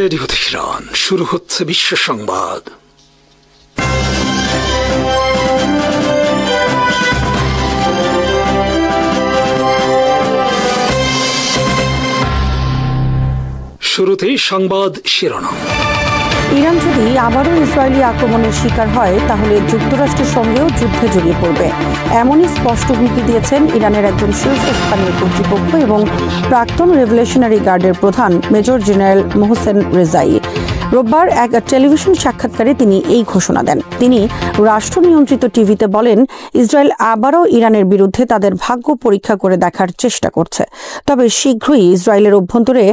Radio Tehran, শুরু হচ্ছে বিশ্ব সংবাদ। শুরুতেই সংবাদ শিরোনাম। ইরান যদি আবারও ইসরায়েলি আক্রমণের শিকার হয় তাহলে যুক্তরাষ্ট্রের সঙ্গেও যুদ্ধে জড়িয়ে পড়বে, এমনই স্পষ্ট হুমকি দিয়েছেন ইরানের একজন শীর্ষস্থানীয় কর্তৃপক্ষ এবং প্রাক্তন রেভলিউশনারি গার্ডের প্রধান মেজর জেনারেল মোহসেন রেজাই। রোববার এক টেলিভিশন সাক্ষাৎকারে তিনি এই ঘোষণা দেন। তিনি রাষ্ট্র নিয়ন্ত্রিত টিভিতে বলেন, ইসরায়েল আবারও ইরানের বিরুদ্ধে তাদের ভাগ্য পরীক্ষা করে দেখার চেষ্টা করছে, তবে শীঘ্রই ইসরায়েলের অভ্যন্তরে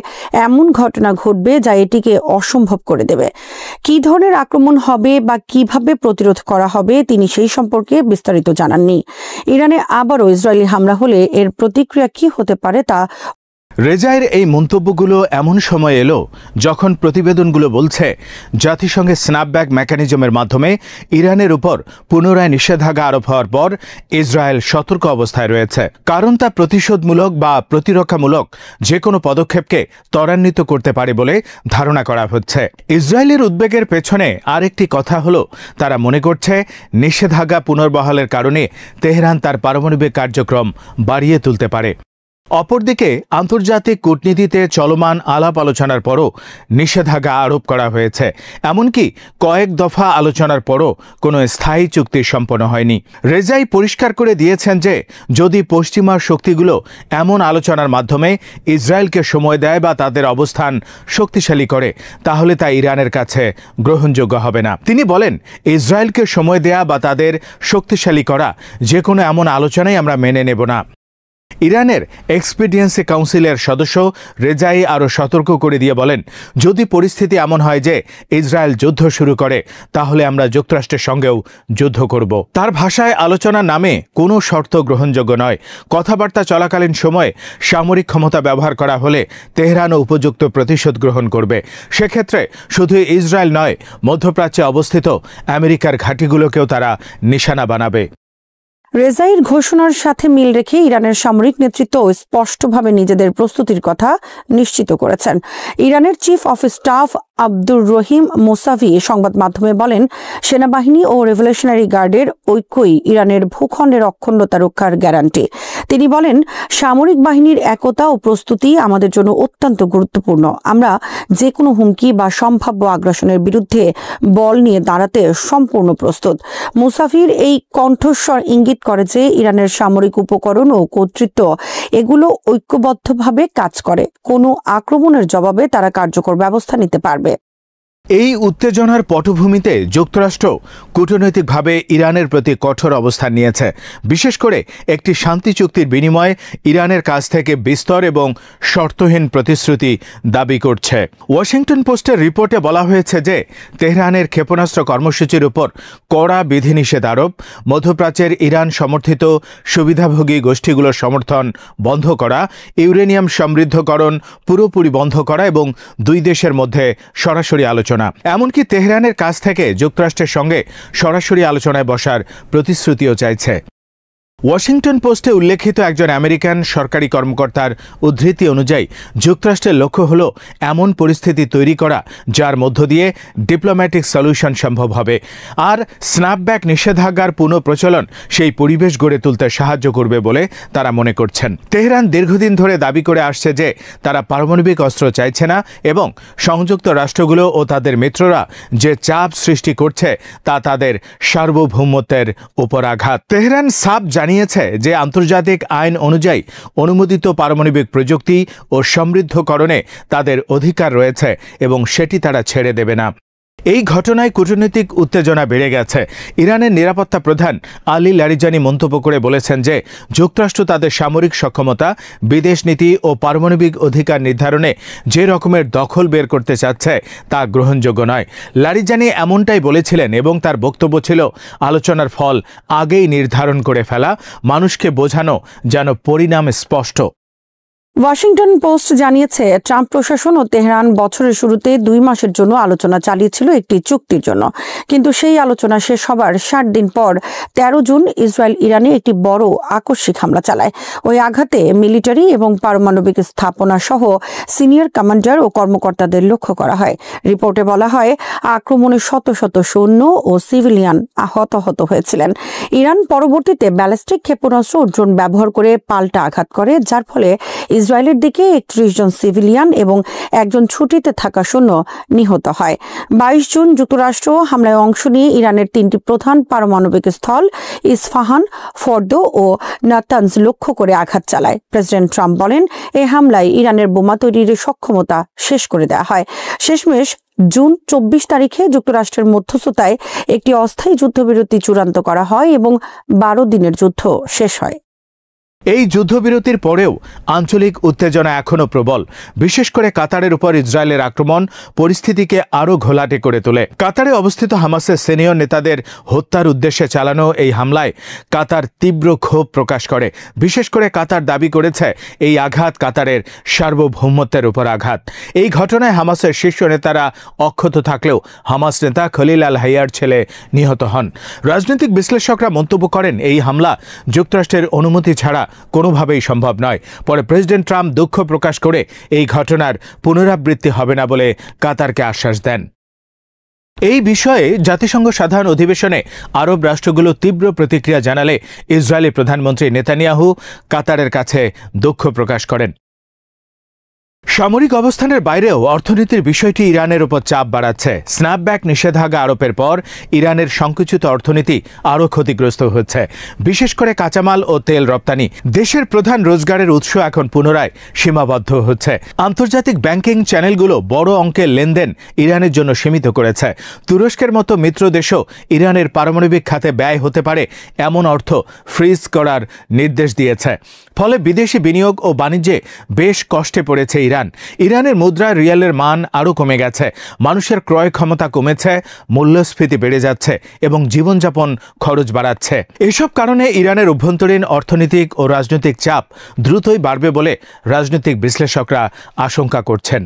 এমন ঘটনা ঘটবে যা এটিকে অসম্ভব করে দেবে। কী ধরনের আক্রমণ হবে বা কিভাবে প্রতিরোধ করা হবে তিনি সেই সম্পর্কে বিস্তারিত জানাননি। ইরানে আবারও ইসরায়েলি হামলা হলে এর প্রতিক্রিয়া কি হতে পারে তা রেজাইয়ের এই মন্তব্যগুলো এমন সময় এলো যখন প্রতিবেদনগুলো বলছে জাতিসংঘের স্ন্যাপব্যাক মেকানিজমের মাধ্যমে ইরানের উপর পুনরায় নিষেধাজ্ঞা আরোপ হওয়ার পর ইসরায়েল সতর্ক অবস্থায় রয়েছে, কারণ তা প্রতিশোধমূলক বা প্রতিরক্ষামূলক যে কোনো পদক্ষেপকে ত্বরান্বিত করতে পারে বলে ধারণা করা হচ্ছে। ইসরায়েলের উদ্বেগের পেছনে আরেকটি কথা হলো, তারা মনে করছে নিষেধাজ্ঞা পুনর্বহালের কারণে তেহরান তার পারমাণবিক কার্যক্রম বাড়িয়ে তুলতে পারে। অপরদিকে আন্তর্জাতিক কূটনীতিতে চলমান আলাপ আলোচনার পরও নিষেধাজ্ঞা আরোপ করা হয়েছে, এমনকি কয়েক দফা আলোচনার পরও কোনো স্থায়ী চুক্তি সম্পন্ন হয়নি। রেজাই পরিষ্কার করে দিয়েছেন যে যদি পশ্চিমা শক্তিগুলো এমন আলোচনার মাধ্যমে ইসরায়েলকে সময় দেয় বা তাদের অবস্থান শক্তিশালী করে, তাহলে তা ইরানের কাছে গ্রহণযোগ্য হবে না। তিনি বলেন, ইসরায়েলকে সময় দেয়া বা তাদের শক্তিশালী করা যে কোনো এমন আলোচনাই আমরা মেনে নেব না। ইরানের এক্সপিডিয়েন্সি কাউন্সিলের সদস্য রেজাই আরও সতর্ক করে দিয়ে বলেন, যদি পরিস্থিতি এমন হয় যে ইসরায়েল যুদ্ধ শুরু করে, তাহলে আমরা যুক্তরাষ্ট্রের সঙ্গেও যুদ্ধ করব। তার ভাষায় আলোচনার নামে কোনো শর্ত গ্রহণযোগ্য নয়। কথাবার্তা চলাকালীন সময়ে সামরিক ক্ষমতা ব্যবহার করা হলে তেহরানও উপযুক্ত প্রতিশোধ গ্রহণ করবে। সেক্ষেত্রে শুধু ইসরায়েল নয়, মধ্যপ্রাচ্যে অবস্থিত আমেরিকার ঘাঁটিগুলোকেও তারা নিশানা বানাবে। রেজাইর ঘোষণার সাথে মিল রেখে ইরানের সামরিক নেতৃত্ব স্পষ্টভাবে নিজেদের প্রস্তুতির কথা নিশ্চিত করেছেন। ইরানের chief of staff Abdur Rahim মোসাভি সংবাদ মাধ্যমে বলেন, সেনাবাহিনী ও রেভলিউশনারি গার্ডের ঐক্যই ইরানের ভূখণ্ডের অখণ্ডতা রক্ষার গ্যারান্টি। তিনি বলেন, সামরিক বাহিনীর একতা ও প্রস্তুতি আমাদের জন্য অত্যন্ত গুরুত্বপূর্ণ। আমরা যে কোনো হুমকি বা সম্ভাব্য আগ্রাসনের বিরুদ্ধে বল নিয়ে দাঁড়াতে সম্পূর্ণ প্রস্তুত। মুসাফির এই কণ্ঠস্বর ইঙ্গিত করে যে ইরানের সামরিক উপকরণ ও কর্তৃত্ব এগুলো ঐক্যবদ্ধভাবে কাজ করে। কোনো আক্রমণের জবাবে তারা কার্যকর ব্যবস্থা নিতে পারবে। এই উত্তেজনার পটভূমিতে যুক্তরাষ্ট্র কূটনৈতিকভাবে ইরানের প্রতি কঠোর অবস্থান নিয়েছে। বিশেষ করে একটি শান্তি চুক্তির বিনিময়ে ইরানের কাছ থেকে বিস্তর এবং শর্তহীন প্রতিশ্রুতি দাবি করছে। ওয়াশিংটন পোস্টের রিপোর্টে বলা হয়েছে যে তেহরানের ক্ষেপণাস্ত্র কর্মসূচির উপর কড়া বিধিনিষেধ আরোপ, মধ্যপ্রাচ্যের ইরান সমর্থিত সুবিধাভোগী গোষ্ঠীগুলোর সমর্থন বন্ধ করা, ইউরেনিয়াম সমৃদ্ধকরণ পুরোপুরি বন্ধ করা এবং দুই দেশের মধ্যে সরাসরি আলোচনা, এমনকি তেহরানের কাছ থেকে যুক্তরাষ্ট্রের সঙ্গে সরাসরি আলোচনায় বসার প্রতিশ্রুতিও চাইছে। ওয়াশিংটন পোস্টে উল্লেখিত একজন আমেরিকান সরকারি কর্মকর্তার উদ্ধৃতি অনুযায়ী যুক্তরাষ্ট্রের লক্ষ্য হল এমন পরিস্থিতি তৈরি করা যার মধ্য দিয়ে ডিপ্লোম্যাটিক সলিউশন সম্ভব হবে, আর স্ন্যাপব্যাক নিষেধাজ্ঞার পুনঃপ্রচলন সেই পরিবেশ গড়ে তুলতে সাহায্য করবে বলে তারা মনে করছেন। তেহরান দীর্ঘদিন ধরে দাবি করে আসছে যে তারা পারমাণবিক অস্ত্র চাইছে না এবং সংযুক্ত রাষ্ট্রগুলো ও তাদের মিত্ররা যে চাপ সৃষ্টি করছে তা তাদের সার্বভৌমত্বের উপর আঘাত। তেহরান সাফ জানিয়েছে যে আন্তর্জাতিক আইন অনুযায়ী অনুমোদিত পারমাণবিক প্রযুক্তি ও সমৃদ্ধকরণে তাদের অধিকার রয়েছে এবং সেটি তারা ছেড়ে দেবে না। এই ঘটনায় কূটনৈতিক উত্তেজনা বেড়ে গেছে। ইরানের নিরাপত্তা প্রধান আলী লারিজানি মন্তব্য করে বলেছেন যে যুক্তরাষ্ট্র তাদের সামরিক সক্ষমতা, বিদেশ নীতি ও পারমাণবিক অধিকার নির্ধারণে যে রকমের দখল বের করতে চাচ্ছে তা গ্রহণযোগ্য নয়। লারিজানি এমনটাই বলেছিলেন এবং তার বক্তব্য ছিল আলোচনার ফল আগেই নির্ধারণ করে ফেলা, মানুষকে বোঝানো যেন পরিণাম স্পষ্ট। ওয়াশিংটন পোস্ট জানিয়েছে, ট্রাম্প প্রশাসন ও তেহরান বছরের শুরুতে 2 মাসের জন্য আলোচনা চালিয়েছিল একটি চুক্তির জন্য, কিন্তু সেই আলোচনা শেষ হবার 60 দিন পর 13 জুন ইসরায়েল ইরানে একটি বড় আকস্মিক হামলা চালায়। ওই আঘাতে মিলিটারি এবং পারমাণবিক স্থাপনা সহ সিনিয়র কমান্ডার ও কর্মকর্তাদের লক্ষ্য করা হয়। রিপোর্টে বলা হয়, আক্রমণে শত শত সৈন্য ও সিভিলিয়ান হতাহত হয়েছিলেন। ইরান পরবর্তীতে ব্যালিস্টিক ক্ষেপণাস্ত্র ও ড্রোন ব্যবহার করে পাল্টা আঘাত করে, যার ফলে ইসরায়েলের দিকে 31 জন সিভিলিয়ান এবং একজন ছুটিতে থাকা সৈন্য নিহত হয়। 22 জুন যুক্তরাষ্ট্র হামলায় অংশ নিয়ে ইরানের 3টি প্রধান পারমাণবিক স্থল ইস্পাহান, ফর্দো ও নাতানজ লক্ষ্য করে আঘাত চালায়। প্রেসিডেন্ট ট্রাম্প বলেন, এই হামলায় ইরানের বোমা তৈরির সক্ষমতা শেষ করে দেওয়া হয়। শেষমেশ জুন 24 তারিখে যুক্তরাষ্ট্রের মধ্যস্থতায় একটি অস্থায়ী যুদ্ধবিরতি চূড়ান্ত করা হয় এবং 12 দিনের যুদ্ধ শেষ হয়। এই যুদ্ধবিরতির পরেও আঞ্চলিক উত্তেজনা এখনও প্রবল। বিশেষ করে কাতারের উপর ইসরায়েলের আক্রমণ পরিস্থিতিকে আরও ঘোলাটে করে তোলে। কাতারে অবস্থিত হামাসের সিনিয়র নেতাদের হত্যার উদ্দেশ্যে চালানো এই হামলায় কাতার তীব্র ক্ষোভ প্রকাশ করে। বিশেষ করে কাতার দাবি করেছে, এই আঘাত কাতারের সার্বভৌমত্বের উপর আঘাত। এই ঘটনায় হামাসের শীর্ষ নেতারা অক্ষত থাকলেও হামাস নেতা খলিল আল হাইয়ার ছেলে নিহত হন। রাজনৈতিক বিশ্লেষকরা মন্তব্য করেন, এই হামলা যুক্তরাষ্ট্রের অনুমতি ছাড়া কোনোভাবেই সম্ভব নয়। পরে প্রেসিডেন্ট ট্রাম্প দুঃখ প্রকাশ করে এই ঘটনার পুনরাবৃত্তি হবে না বলে কাতারকে আশ্বাস দেন। এই বিষয়ে জাতিসংঘ সাধারণ অধিবেশনে আরব রাষ্ট্রগুলো তীব্র প্রতিক্রিয়া জানালে ইসরায়েলি প্রধানমন্ত্রী নেতানিয়াহু কাতারের কাছে দুঃখ প্রকাশ করেন। সামরিক অবস্থানের বাইরেও অর্থনীতির বিষয়টি ইরানের উপর চাপ বাড়াচ্ছে। স্ন্যাপব্যাক নিষেধাজ্ঞা আরোপের পর ইরানের সংকুচিত অর্থনীতি আরও ক্ষতিগ্রস্ত হচ্ছে। বিশেষ করে কাঁচামাল ও তেল রপ্তানি, দেশের প্রধান রোজগারের উৎস এখন পুনরায় সীমাবদ্ধ হচ্ছে। আন্তর্জাতিক ব্যাংকিং চ্যানেলগুলো বড় অঙ্কের লেনদেন ইরানের জন্য সীমিত করেছে। তুরস্কের মতো মিত্র দেশও ইরানের পারমাণবিক খাতে ব্যয় হতে পারে এমন অর্থ ফ্রিজ করার নির্দেশ দিয়েছে। ফলে বিদেশি বিনিয়োগ ও বাণিজ্যে বেশ কষ্টে পড়েছে ইরানের মুদ্রা রিয়ালের মান আরও কমে গেছে। মানুষের ক্রয় ক্ষমতা কমেছে, মূল্যস্ফীতি বেড়ে যাচ্ছে এবং জীবনযাপন খরচ বাড়াচ্ছে। এসব কারণে ইরানের অভ্যন্তরীণ অর্থনৈতিক ও রাজনৈতিক চাপ দ্রুতই বাড়বে বলে রাজনৈতিক বিশ্লেষকরা আশঙ্কা করছেন।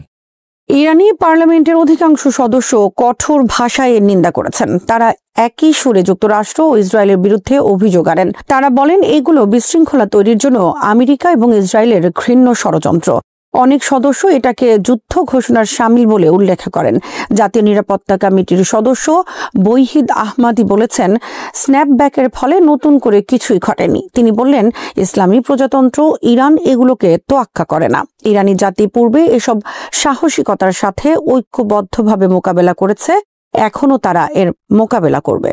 ইরানি পার্লামেন্টের অধিকাংশ সদস্য কঠোর ভাষায় এর নিন্দা করেছেন। তারা একই সুরে যুক্তরাষ্ট্র ও ইসরায়েলের বিরুদ্ধে অভিযোগ আনেন। তারা বলেন, এগুলো বিশৃঙ্খলা তৈরির জন্য আমেরিকা এবং ইসরায়েলের ঘৃণ্য ষড়যন্ত্র। অনেক সদস্য এটাকে যুদ্ধ ঘোষণার শামিল বলে উল্লেখ করেন। জাতীয় নিরাপত্তা কমিটির সদস্য বহিদ আহমাদি বলেছেন, স্ন্যাপব্যাকের ফলে নতুন করে কিছুই ঘটেনি। তিনি বললেন, ইসলামী প্রজাতন্ত্র ইরান এগুলোকে তোয়াক্কা করে না। ইরানি জাতি পূর্বে এসব সাহসিকতার সাথে ঐক্যবদ্ধভাবে মোকাবেলা করেছে, এখনও তারা এর মোকাবেলা করবে।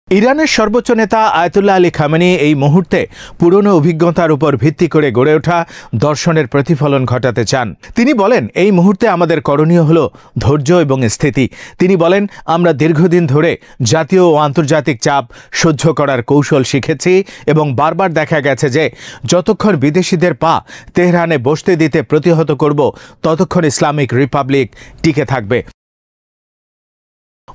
ইরানের সর্বোচ্চ নেতা আয়াতুল্লাহ আলী খামেনি এই মুহূর্তে পুরনো অভিজ্ঞতার উপর ভিত্তি করে গড়ে ওঠা দর্শনের প্রতিফলন ঘটাতে চান। তিনি বলেন, এই মুহূর্তে আমাদের করণীয় হল ধৈর্য এবং স্থিতি। তিনি বলেন, আমরা দীর্ঘদিন ধরে জাতীয় ও আন্তর্জাতিক চাপ সহ্য করার কৌশল শিখেছি এবং বারবার দেখা গেছে যে যতক্ষণ বিদেশিদের পা তেহরানে বসতে দিতে প্রতিহত করব, ততক্ষণ ইসলামিক রিপাবলিক টিকে থাকবে।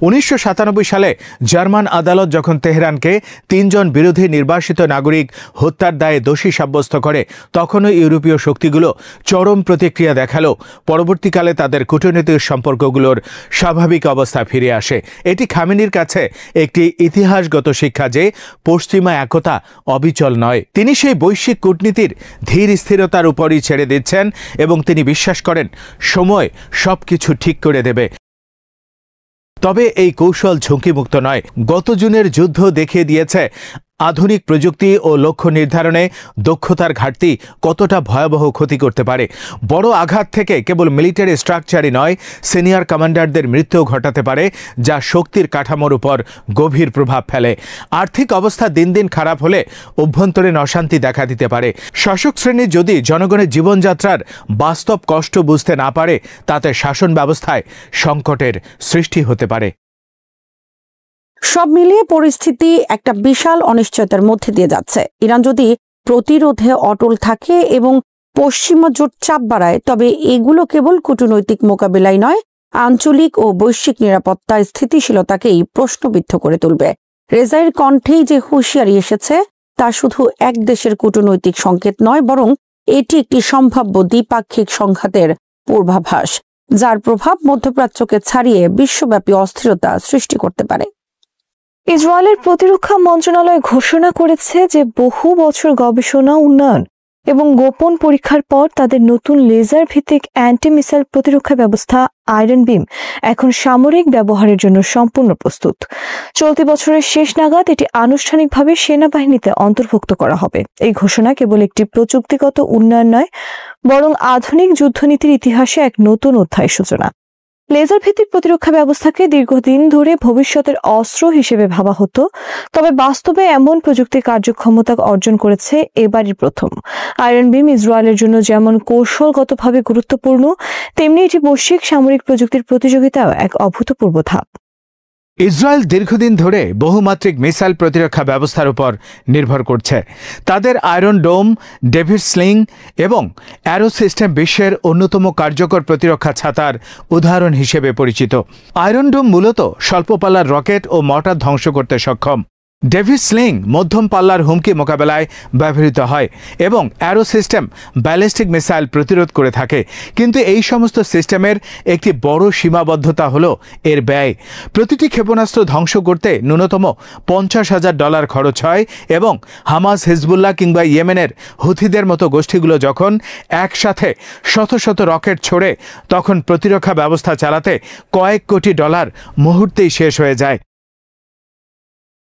1997 সালে জার্মান আদালত যখন তেহরানকে 3 জন বিরোধী নির্বাসিত নাগরিক হত্যার দায়ে দোষী সাব্যস্ত করে, তখনও ইউরোপীয় শক্তিগুলো চরম প্রতিক্রিয়া দেখালো। পরবর্তীকালে তাদের কূটনৈতিক সম্পর্কগুলোর স্বাভাবিক অবস্থা ফিরে আসে। এটি খামেনির কাছে একটি ইতিহাসগত শিক্ষা যে পশ্চিমা একতা অবিচল নয়। তিনি সেই বৈশ্বিক কূটনীতির ধীর স্থিরতার উপরই ছেড়ে দিচ্ছেন এবং তিনি বিশ্বাস করেন সময় সবকিছু ঠিক করে দেবে। তবে এই কৌশল ঝুঁকিমুক্ত নয়। গত জুনের যুদ্ধ দেখিয়ে দিয়েছে আধুনিক প্রযুক্তি ও লক্ষ্য নির্ধারণে দক্ষতার ঘাটতি কতটা ভয়াবহ ক্ষতি করতে পারে। বড় আঘাত থেকে কেবল মিলিটারি স্ট্রাকচারই নয়, সিনিয়র কমান্ডারদের মৃত্যুও ঘটাতে পারে, যা শক্তির কাঠামোর উপর গভীর প্রভাব ফেলে। আর্থিক অবস্থা দিন দিন খারাপ হলে অভ্যন্তরীণ অশান্তি দেখা দিতে পারে। শাসক শ্রেণী যদি জনগণের জীবনযাত্রার বাস্তব কষ্ট বুঝতে না পারে, তাতে শাসন ব্যবস্থায় সংকটের সৃষ্টি হতে পারে। সব মিলিয়ে পরিস্থিতি একটা বিশাল অনিশ্চয়তার মধ্যে দিয়ে যাচ্ছে। ইরান যদি প্রতিরোধে অটল থাকে এবং পশ্চিমা জোট চাপ বাড়ায়, তবে এগুলো কেবল কূটনৈতিক মোকাবিলাই নয়, আঞ্চলিক ও বৈশ্বিক নিরাপত্তা স্থিতিশীলতাকেই প্রশ্নবিদ্ধ করে তুলবে। রেজাইর কণ্ঠেই যে হুঁশিয়ারি এসেছে, তা শুধু এক দেশের কূটনৈতিক সংকেত নয়, বরং এটি একটি সম্ভাব্য দ্বিপাক্ষিক সংঘাতের পূর্বাভাস, যার প্রভাব মধ্যপ্রাচ্যকে ছাড়িয়ে বিশ্বব্যাপী অস্থিরতা সৃষ্টি করতে পারে। ইসরায়েলের প্রতিরক্ষা মন্ত্রণালয় ঘোষণা করেছে যে বহু বছর গবেষণা, উন্নয়ন এবং গোপন পরীক্ষার পর তাদের নতুন লেজার ভিত্তিক অ্যান্টি মিসাইল প্রতিরক্ষা ব্যবস্থা আয়রন বিম এখন সামরিক ব্যবহারের জন্য সম্পূর্ণ প্রস্তুত। চলতি বছরের শেষ নাগাদ এটি আনুষ্ঠানিকভাবে সেনাবাহিনীতে অন্তর্ভুক্ত করা হবে। এই ঘোষণা কেবল একটি প্রযুক্তিগত উন্নয়ন নয়, বরং আধুনিক যুদ্ধনীতির ইতিহাসে এক নতুন অধ্যায়ের সূচনা। লেজার ভিত্তিক প্রতিরক্ষা ব্যবস্থাকে দীর্ঘদিন ধরে ভবিষ্যতের অস্ত্র হিসেবে ভাবা হতো, তবে বাস্তবে এমন প্রযুক্তির কার্যক্ষমতা অর্জন করেছে এবারই প্রথম। আয়রন বিম ইসরায়েলের জন্য যেমন কৌশলগতভাবে গুরুত্বপূর্ণ, তেমনি এটি বৈশ্বিক সামরিক প্রযুক্তির প্রতিযোগিতাও এক অভূতপূর্ব ধাপ। ইসরায়েল দীর্ঘদিন ধরে বহুমাত্রিক মিসাইল প্রতিরক্ষা ব্যবস্থার উপর নির্ভর করছে। তাদের আয়রন ডোম, ডেভিড স্লিং এবং অ্যারো সিস্টেম বিশ্বের অন্যতম কার্যকর প্রতিরক্ষা ছাতার উদাহরণ হিসেবে পরিচিত। আয়রন ডোম মূলত স্বল্প পাল্লার রকেট ও মর্টার ধ্বংস করতে সক্ষম। ডেভিড স্লিং মধ্যম পাল্লার হুমকি মোকাবেলায় ব্যবহৃত হয় এবং অ্যারো সিস্টেম ব্যালিস্টিক মিসাইল প্রতিরোধ করে থাকে। কিন্তু এই সমস্ত সিস্টেমের একটি বড় সীমাবদ্ধতা হল এর ব্যয়। প্রতিটি ক্ষেপণাস্ত্র ধ্বংস করতে ন্যূনতম $50,000 খরচ হয় এবং হামাস, হিজবুল্লাহ কিংবা ইয়েমেনের হুথিদের মতো গোষ্ঠীগুলো যখন একসাথে শত শত রকেট ছোড়ে, তখন প্রতিরক্ষা ব্যবস্থা চালাতে কয়েক কোটি ডলার মুহূর্তেই শেষ হয়ে যায়।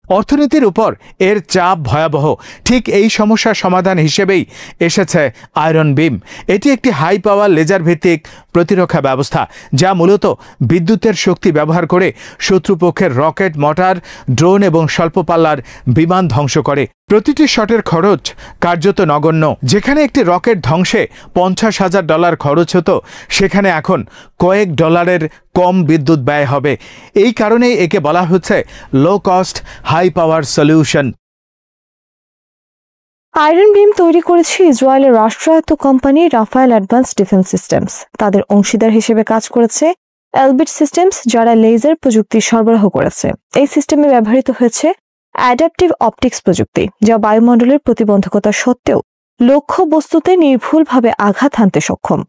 অর্থনীতির উপর এর চাপ ভয়াবহ। ঠিক এই সমস্যার সমাধান হিসেবেই এসেছে আয়রন বিম। এটি একটি হাই পাওয়ার লেজার ভিত্তিক প্রতিরক্ষা ব্যবস্থা, যা মূলত বিদ্যুতের শক্তি ব্যবহার করে শত্রুপক্ষের রকেট, মর্টার, ড্রোন এবং স্বল্প পাল্লার বিমান ধ্বংস করে। প্রতিটি শটের খরচ কার্যত নগণ্য। যেখানে একটি রকেট ধ্বংসে $50,000 খরচ হতো, সেখানে এখন কয়েক ডলারের কম বিদ্যুৎ ব্যয় হবে। এই কারণেই একে বলা হচ্ছে low cost high power solution. Iron beam তৈরি করেছে ইসরায়েলের রাষ্ট্রায়ত্ত company Rafael advanced defence systems. তাদের অংশীদার হিসেবে কাজ করেছে এলবিট সিস্টেমস, যারা লেজার প্রযুক্তি সরবরাহ করেছে। এই সিস্টেমে ব্যবহৃত হয়েছে অ্যাডাপটিভ অপটিক্স প্রযুক্তি, যা বায়ুমণ্ডলের প্রতিবন্ধকতা সত্ত্বেও লক্ষ্য বস্তুতে নির্ভুলভাবে আঘাত হানতে সক্ষম।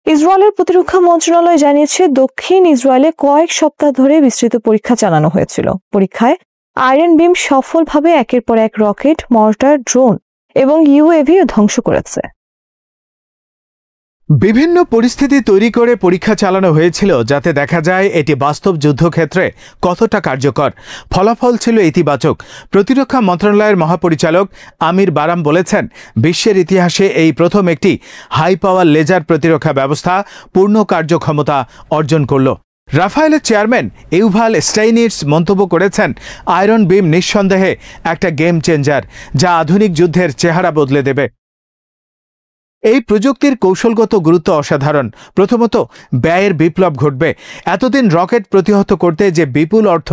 ইসরায়েলের প্রতিরক্ষা মন্ত্রণালয় জানিয়েছে, দক্ষিণ ইসরায়েলে কয়েক সপ্তাহ ধরে বিস্তৃত পরীক্ষা চালানো হয়েছিল। পরীক্ষায় আয়রন বিম সফলভাবে একের পর এক রকেট, মর্টার, ড্রোন এবং ইউএভি ধ্বংস করেছে। বিভিন্ন পরিস্থিতি তৈরি করে পরীক্ষা চালানো হয়েছিল, যাতে দেখা যায় এটি বাস্তব যুদ্ধক্ষেত্রে কতটা কার্যকর। ফলাফল ছিল ইতিবাচক। প্রতিরক্ষা মন্ত্রণালয়ের মহাপরিচালক আমির বারাম বলেছেন, বিশ্বের ইতিহাসে এই প্রথম একটি হাই পাওয়ার লেজার প্রতিরক্ষা ব্যবস্থা পূর্ণ কার্যক্ষমতা অর্জন করল। রাফায়েলের চেয়ারম্যান ইউভাল স্টাইনিটস মন্তব্য করেছেন, আয়রন বিম নিঃসন্দেহে একটা গেম চেঞ্জার, যা আধুনিক যুদ্ধের চেহারা বদলে দেবে। এই প্রযুক্তির কৌশলগত গুরুত্ব অসাধারণ। প্রথমত, ব্যয়ের বিপ্লব ঘটবে। এতদিন রকেট প্রতিহত করতে যে বিপুল অর্থ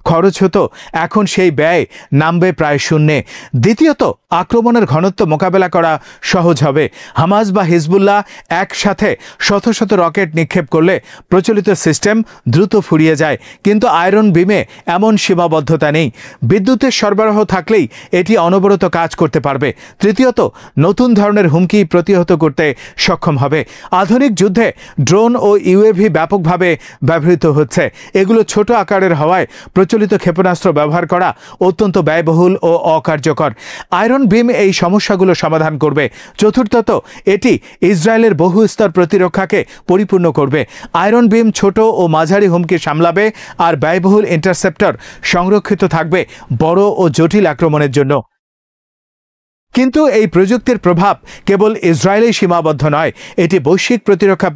খরচ হতো, এখন সেই ব্যয় নামবে প্রায় শূন্যে। দ্বিতীয়ত, আক্রমণের ঘনত্ব মোকাবেলা করা সহজ হবে। হামাস বা হিজবুল্লাহ একসাথে শত শত রকেট নিক্ষেপ করলে প্রচলিত সিস্টেম দ্রুত ফুরিয়ে যায়, কিন্তু আয়রন বিমে এমন সীমাবদ্ধতা নেই। বিদ্যুতের সরবরাহ থাকলেই এটি অনবরত কাজ করতে পারবে। তৃতীয়ত, নতুন ধরনের হুমকি প্রতিহত করতে সক্ষম হবে। আধুনিক যুদ্ধে ড্রোন ও ইউএভি ব্যাপকভাবে ব্যবহৃত হচ্ছে। এগুলো ছোট আকারের হওয়ায় প্রচলিত ক্ষেপণাস্ত্র ব্যবহার করা অত্যন্ত ব্যয়বহুল ও অকার্যকর। আয়রন বিম এই সমস্যাগুলো সমাধান করবে। চতুর্থত, এটি ইসরায়েলের বহু স্তর প্রতিরক্ষাকে পরিপূর্ণ করবে। আয়রন বিম ছোট ও মাঝারি হুমকি সামলাবে, আর ব্যয়বহুল ইন্টারসেপ্টর সংরক্ষিত থাকবে বড় ও জটিল আক্রমণের জন্য। কিন্তু এই প্রযুক্তির প্রভাব কেবল ইসরায়েলেই সীমাবদ্ধ নয়, এটি বৈশ্বিক প্রতিরক্ষা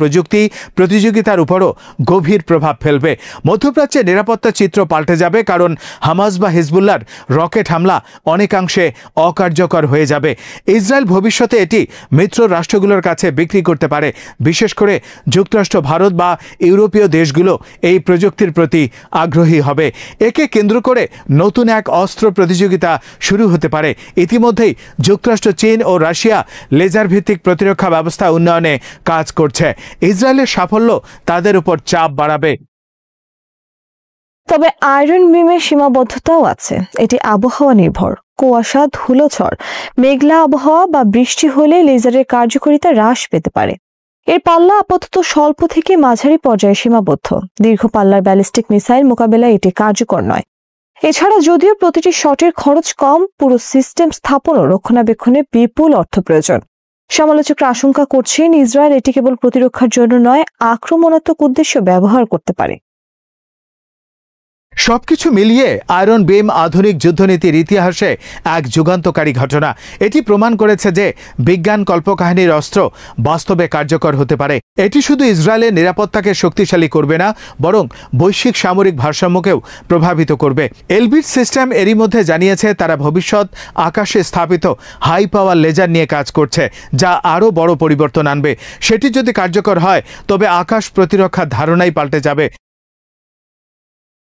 প্রতিযোগিতার উপরও গভীর প্রভাব ফেলবে। মধ্যপ্রাচ্যে নিরাপত্তা চিত্র পাল্টে যাবে, কারণ হামাস বা হিজবুল্লাহর রকেট হামলা অনেকাংশে অকার্যকর হয়ে যাবে। ইসরায়েল ভবিষ্যতে এটি মিত্র রাষ্ট্রগুলোর কাছে বিক্রি করতে পারে। বিশেষ করে যুক্তরাষ্ট্র, ভারত বা ইউরোপীয় দেশগুলো এই প্রযুক্তির প্রতি আগ্রহী হবে। একে কেন্দ্র করে নতুন এক অস্ত্র প্রতিযোগিতা শুরু হতে পারে। ইতিমধ্যেই যুক্তরাষ্ট্র, চীন ও রাশিয়া লেজার ভিত্তিক প্রতিরক্ষা ব্যবস্থা উন্নয়নে কাজ করছে। ইসরায়েলের সাফল্য তাদের উপর চাপ বাড়াবে। তবে আয়রন বিমের সীমাবদ্ধতাও আছে। এটি আবহাওয়া নির্ভর। কুয়াশা, ধুলোঝড়, মেঘলা আবহাওয়া বা বৃষ্টি হলে লেজারের কার্যকারিতা হ্রাস পেতে পারে। এর পাল্লা আপাতত স্বল্প থেকে মাঝারি পর্যায়ে সীমাবদ্ধ। দীর্ঘ পাল্লার ব্যালিস্টিক মিসাইল মোকাবেলায় এটি কার্যকর নয়। এছাড়া যদিও প্রতিটি শটের খরচ কম, পুরো সিস্টেম স্থাপন ও রক্ষণাবেক্ষণে বিপুল অর্থ প্রয়োজন। সমালোচকরা আশঙ্কা করছেন ইসরায়েল এটি কেবল প্রতিরক্ষার জন্য নয়, আক্রমণাত্মক উদ্দেশ্যে ব্যবহার করতে পারে। সবকিছু মিলিয়ে আয়রন বিম আধুনিক যুদ্ধনীতির ইতিহাসে এক যুগান্তকারী ঘটনা। এটি প্রমাণ করেছে যে বিজ্ঞান কল্পকাহিনীর অস্ত্র বাস্তবে কার্যকর হতে পারে। এটি শুধু ইসরায়েলের নিরাপত্তাকে শক্তিশালী করবে না, বরং বৈশ্বিক সামরিক ভারসাম্যকেও প্রভাবিত করবে। এলবিট সিস্টেম এরই মধ্যে জানিয়েছে তারা ভবিষ্যৎ আকাশে স্থাপিত হাই পাওয়ার লেজার নিয়ে কাজ করছে, যা আরও বড় পরিবর্তন আনবে। সেটি যদি কার্যকর হয় তবে আকাশ প্রতিরক্ষার ধারণাই পাল্টে যাবে।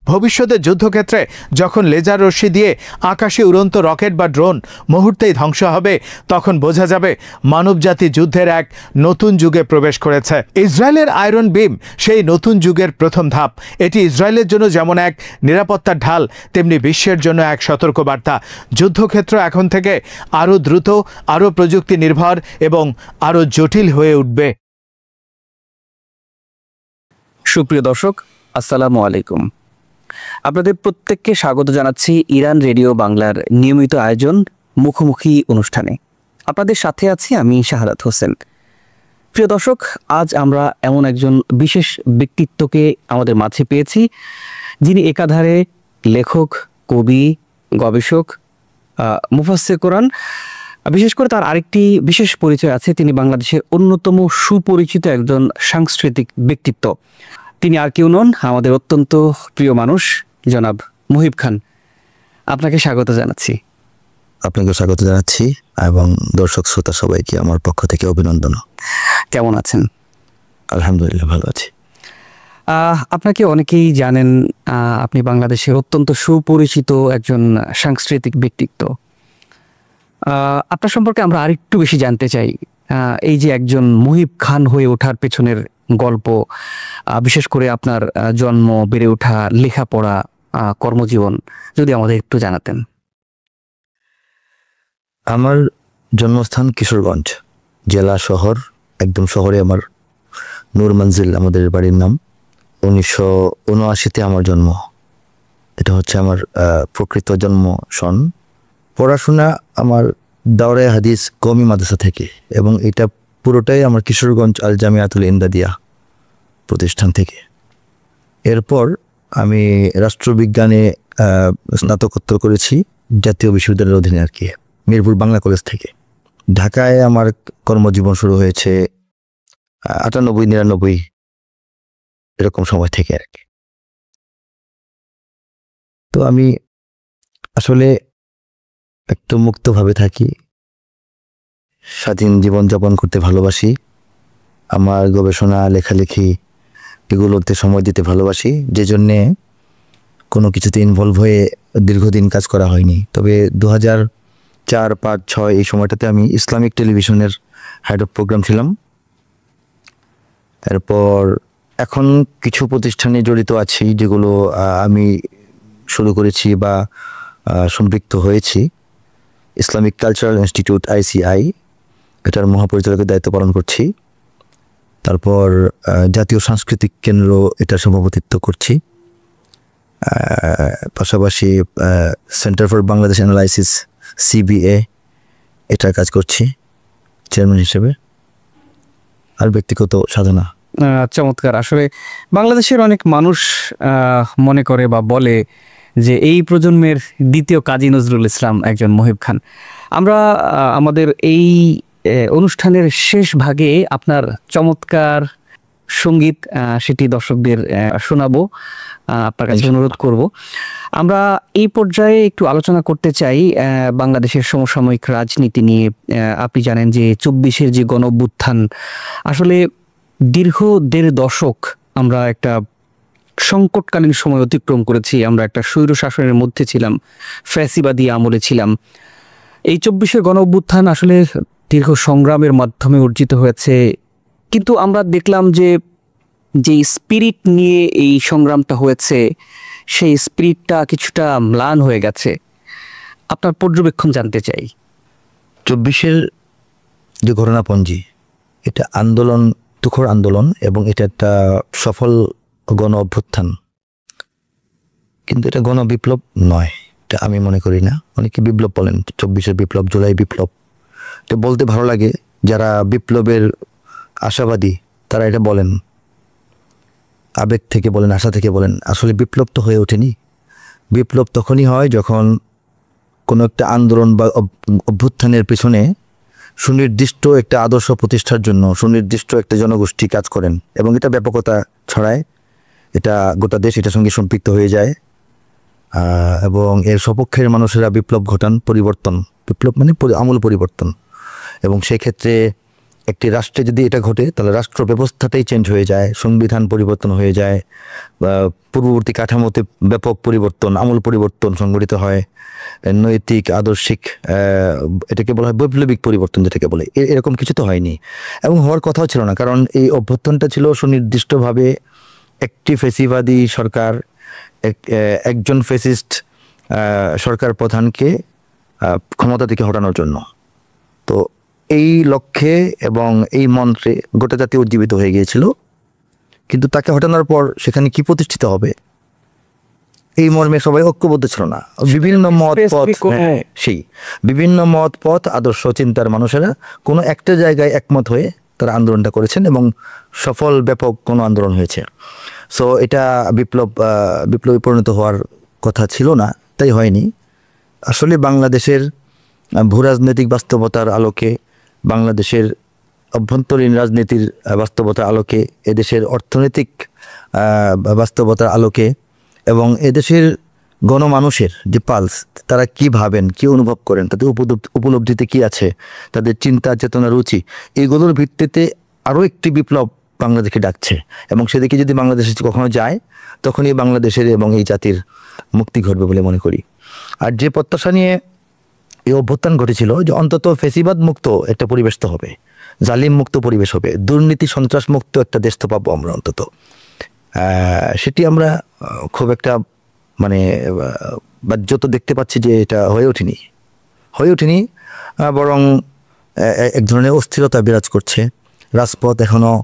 ভবিষ্যতে যুদ্ধক্ষেত্রে যখন লেজার রশ্মি দিয়ে আকাশে উড়ন্ত রকেট বা ড্রোন মুহূর্তেই ধ্বংস হবে, তখন বোঝা যাবে মানবজাতি যুদ্ধের এক নতুন যুগে প্রবেশ করেছে। ইসরায়েলের আয়রন বিম সেই নতুন যুগের প্রথম ধাপ। এটি ইসরায়েলের জন্য যেমন এক নিরাপত্তার ঢাল, তেমনি বিশ্বের জন্য এক সতর্কবার্তা। যুদ্ধক্ষেত্র এখন থেকে আরও দ্রুত, আরও প্রযুক্তি নির্ভর এবং আরও জটিল হয়ে উঠবে। সুপ্রিয় দর্শক, আসসালামু আলাইকুম। আপনাদের প্রত্যেককে স্বাগত জানাচ্ছি ইরান রেডিও বাংলার নিয়মিত আয়োজন মুখোমুখি অনুষ্ঠানে। আপনাদের সাথে আছি আমি শাহাদাত হোসেন। প্রিয় দর্শক, আজ আমরা এমন একজন বিশেষ ব্যক্তিত্বকে আমাদের মাঝে পেয়েছি, যিনি একাধারে লেখক, কবি, গবেষক, মুফাসসির কোরআন। বিশেষ করে তার আরেকটি বিশেষ পরিচয় আছে, তিনি বাংলাদেশের অন্যতম সুপরিচিত একজন সাংস্কৃতিক ব্যক্তিত্ব। তিনি আর কেউ নন, আমাদের অত্যন্ত প্রিয় মানুষ জনাব মুহিব খান। আপনাকে স্বাগত জানাচ্ছি। আপনাকে স্বাগত জানাচ্ছি এবং দর্শক শ্রোতা সবাইকে আমার পক্ষ থেকে অভিনন্দন। কেমন আছেন? আলহামদুলিল্লাহ, ভালো আছি। আপনাকে অনেকেই জানেন, আপনি বাংলাদেশের অত্যন্ত সুপরিচিত একজন সাংস্কৃতিক ব্যক্তিত্ব। আপনার সম্পর্কে আমরা আরেকটু বেশি জানতে চাই। এই যে একজন মুহিব খান হয়ে ওঠার পেছনের গল্প, বিশেষ করে আপনার জন্ম, বেড়ে ওঠা, লেখাপড়া, কর্মজীবন যদি আমাদের একটু জানাতেন। আমার জন্মস্থান কিশোরগঞ্জ জেলা, শহর, একদম শহরে আমার নূর মঞ্জিল আমাদের বাড়ির নাম। 1979-তে আমার জন্ম। এটা হচ্ছে আমার প্রকৃত জন্ম সন। পড়াশোনা আমার দাওরায়ে হাদিস কওমি মাদ্রাসা থেকে, এবং এটা পুরোটাই আমার কিশোরগঞ্জ আল জামিয়াতুল ইমদাদিয়া প্রতিষ্ঠান থেকে। এরপর আমি রাষ্ট্রবিজ্ঞানে স্নাতকোত্তর করেছি জাতীয় বিশ্ববিদ্যালয়ের অধীনে, আর কি, মিরপুর বাংলা কলেজ থেকে। ঢাকায় আমার কর্মজীবন শুরু হয়েছে 98-99 এরকম সময় থেকে, আর কি। তো আমি আসলে একটু মুক্তভাবে থাকি, স্বাধীন জীবনযাপন করতে ভালোবাসি। আমার গবেষণা, লেখালেখি এগুলোতে সময় দিতে ভালোবাসি, যে জন্যে কোনো কিছুতে ইনভলভ হয়ে দীর্ঘদিন কাজ করা হয়নি। তবে 2004, 5, 6 এই সময়টাতে আমি ইসলামিক টেলিভিশনের হেড অফ প্রোগ্রাম ছিলাম। এরপর এখন কিছু প্রতিষ্ঠানে জড়িত আছি, যেগুলো আমি শুরু করেছি বা সম্পৃক্ত হয়েছি। ইসলামিক কালচারাল ইনস্টিটিউট, ICI, এটার মহাপরিচালকের দায়িত্ব পালন করছি। তারপর জাতীয় সাংস্কৃতিক কেন্দ্র, এটার সভাপতিত্ব করছি। পাশাপাশি centre for Bangladesh analysis, CBA, এটার কাজ করছি চেয়ারম্যান হিসেবে। আর ব্যক্তিগত সাধনা। চমৎকার। আসলে বাংলাদেশের অনেক মানুষ মনে করে বা বলে যে এই প্রজন্মের দ্বিতীয় কাজী নজরুল ইসলাম একজন মুহিব খান। আমরা আমাদের এই অনুষ্ঠানের শেষ ভাগে আপনার চমৎকার সঙ্গীত সেটি দর্শকদের শোনাবো, আপনার কাছে অনুরোধ করব। আমরা এই পর্যায়ে একটু আলোচনা করতে চাই বাংলাদেশের সমসাময়িক রাজনীতি নিয়ে। আপনি জানেন যে 24-এর যে গণঅভ্যুত্থান, আসলে দীর্ঘ 1.5 দশক আমরা একটা সংকটকালীন সময় অতিক্রম করেছি। আমরা একটা স্বৈর শাসনের মধ্যে ছিলাম, ফ্যাসিবাদী আমলে ছিলাম। এই 24-এর গণঅভ্যুত্থান আসলে দীর্ঘ সংগ্রামের মাধ্যমে অর্জিত হয়েছে, কিন্তু আমরা দেখলাম যে যে স্পিরিট নিয়ে এই সংগ্রামটা হয়েছে, সেই স্পিরিটটা কিছুটা ম্লান হয়ে গেছে। আপনার পর্যবেক্ষণ জানতে চাই। 24-এর যে ঘটনাপঞ্জি, এটা আন্দোলন, তুখর আন্দোলন, এবং এটা একটা সফল গণ অভ্যুত্থান, কিন্তু এটা গণ বিপ্লব নয়, এটা আমি মনে করি না। অনেকে বিপ্লব বলেন, 24-এর বিপ্লব, জুলাই বিপ্লব, এটা বলতে ভালো লাগে। যারা বিপ্লবের আশাবাদী তারা এটা বলেন, আবেগ থেকে বলেন, আশা থেকে বলেন। আসলে বিপ্লব তো হয়ে ওঠেনি। বিপ্লব তখনই হয় যখন কোনো একটা আন্দোলন বা অভ্যুত্থানের পেছনে সুনির্দিষ্ট একটা আদর্শ প্রতিষ্ঠার জন্য সুনির্দিষ্ট একটা জনগোষ্ঠী কাজ করেন এবং এটা ব্যাপকতা ছড়ায়, এটা গোটা দেশ এটার সঙ্গে সম্পৃক্ত হয়ে যায়, এবং এর সপক্ষের মানুষেরা বিপ্লব ঘটান, পরিবর্তন। বিপ্লব মানে আমূল পরিবর্তন। এবং সেক্ষেত্রে একটি রাষ্ট্রে যদি এটা ঘটে তাহলে রাষ্ট্র ব্যবস্থাটাই চেঞ্জ হয়ে যায়, সংবিধান পরিবর্তন হয়ে যায়, পূর্ববর্তী কাঠামোতে ব্যাপক পরিবর্তন, আমূল পরিবর্তন সংঘটিত হয়, নৈতিক আদর্শিক, এটাকে বলা হয় বৈপ্লবিক পরিবর্তন যেটাকে বলে। এরকম কিছু তো হয়নি এবং হওয়ার কথাও ছিল না, কারণ এই অভ্যুত্থানটা ছিল সুনির্দিষ্টভাবে একটি ফ্যাসিবাদী সরকার, একজন ফ্যাসিস্ট সরকার প্রধানকে ক্ষমতা থেকে হটানোর জন্য। তো এই লক্ষ্যে এবং এই মন্ত্রে গোটা জাতি উজ্জীবিত হয়ে গিয়েছিল, কিন্তু তাকে হটানোর পর সেখানে কি প্রতিষ্ঠিত হবে এই মর্মে সবাই ঐক্যবদ্ধ ছিল না। বিভিন্ন মত পথ, বিভিন্ন মত পথ, আদর্শ চিন্তার মানুষেরা কোনো একটা জায়গায় একমত হয়ে তারা আন্দোলনটা করেছেন এবং সফল ব্যাপক কোনো আন্দোলন হয়েছে। সো এটা বিপ্লবী পরিণত হওয়ার কথা ছিল না, তাই হয়নি। আসলে বাংলাদেশের ভূ রাজনৈতিক বাস্তবতার আলোকে, বাংলাদেশের অভ্যন্তরীণ রাজনীতির বাস্তবতার আলোকে, এদেশের অর্থনৈতিক বাস্তবতার আলোকে এবং এদেশের গণমানুষের যে পালস, তারা কি ভাবেন, কি অনুভব করেন, তাদের উপলব্ধিতে কি আছে, তাদের চিন্তা চেতনা রুচি, এইগুলোর ভিত্তিতে আরও একটি বিপ্লব বাংলাদেশকে ডাকছে এবং সেদিকে যদি বাংলাদেশে কখনো যায় তখনই বাংলাদেশের এবং এই জাতির মুক্তি ঘটবে বলে মনে করি। আর যে প্রত্যাশা নিয়ে এই অভ্যুত্থান ঘটেছিল যে অন্তত ফেসিবাদ মুক্ত একটা পরিবেশ তো হবে, জালিম মুক্ত পরিবেশ হবে, দুর্নীতি সন্ত্রাস মুক্ত একটা দেশ তো পাবো আমরা অন্তত, সেটি আমরা খুব একটা মানে বাহ্যত দেখতে পাচ্ছি যে এটা হয়ে ওঠেনি, বরং এক ধরনের অস্থিরতা বিরাজ করছে। রাজপথ এখনও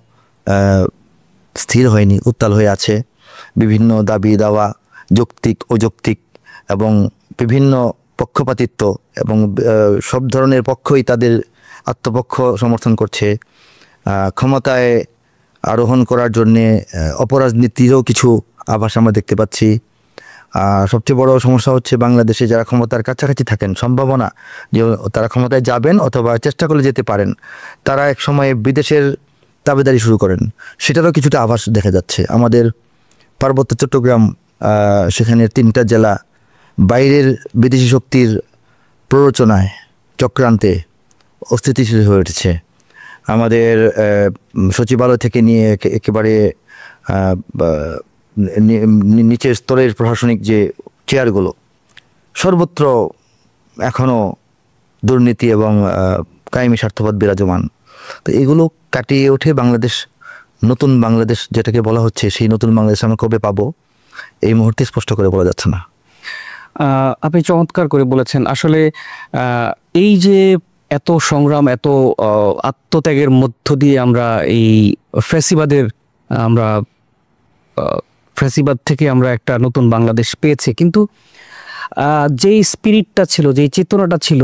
স্থির হয়নি, উত্তাল হয়ে আছে। বিভিন্ন দাবি দাওয়া, যৌক্তিক অযৌক্তিক এবং বিভিন্ন পক্ষপাতিত্ব এবং সব ধরনের পক্ষই তাদের আত্মপক্ষ সমর্থন করছে। ক্ষমতায় আরোহণ করার জন্যে অপরাজনীতিরও কিছু আভাস আমরা দেখতে পাচ্ছি। সবচেয়ে বড় সমস্যা হচ্ছে বাংলাদেশে যারা ক্ষমতার কাছাকাছি থাকেন, সম্ভাবনা যে তারা ক্ষমতায় যাবেন অথবা চেষ্টা করলে যেতে পারেন, তারা এক সময়ে বিদেশের দাবিদারি শুরু করেন, সেটারও কিছুটা আভাস দেখা যাচ্ছে। আমাদের পার্বত্য চট্টগ্রাম, সেখানে 3টা জেলা বাইরের বিদেশি শক্তির প্ররোচনায়, চক্রান্তে অস্থিতিশীল হয়ে উঠেছে। আমাদের সচিবালয় থেকে নিয়ে একেবারে নিচের স্তরের প্রশাসনিক যে চেয়ারগুলো, সর্বত্র এখনও দুর্নীতি এবং কায়েমি স্বার্থবাদ বিরাজমান। তো এগুলো কাটিয়ে ওঠে বাংলাদেশ, নতুন বাংলাদেশ যেটাকে বলা হচ্ছে, সেই নতুন বাংলাদেশ আমরা কবে পাবো এই মুহূর্তে স্পষ্ট করে বলা যাচ্ছে না। আপনি চমৎকার করে বলেছেন। আসলে এই যে এত সংগ্রাম, এত আত্মত্যাগের মধ্য দিয়ে আমরা এই ফ্যাসিবাদ থেকে আমরা একটা নতুন বাংলাদেশ পেয়েছি, কিন্তু যেই স্পিরিটটা ছিল, যেই চেতনাটা ছিল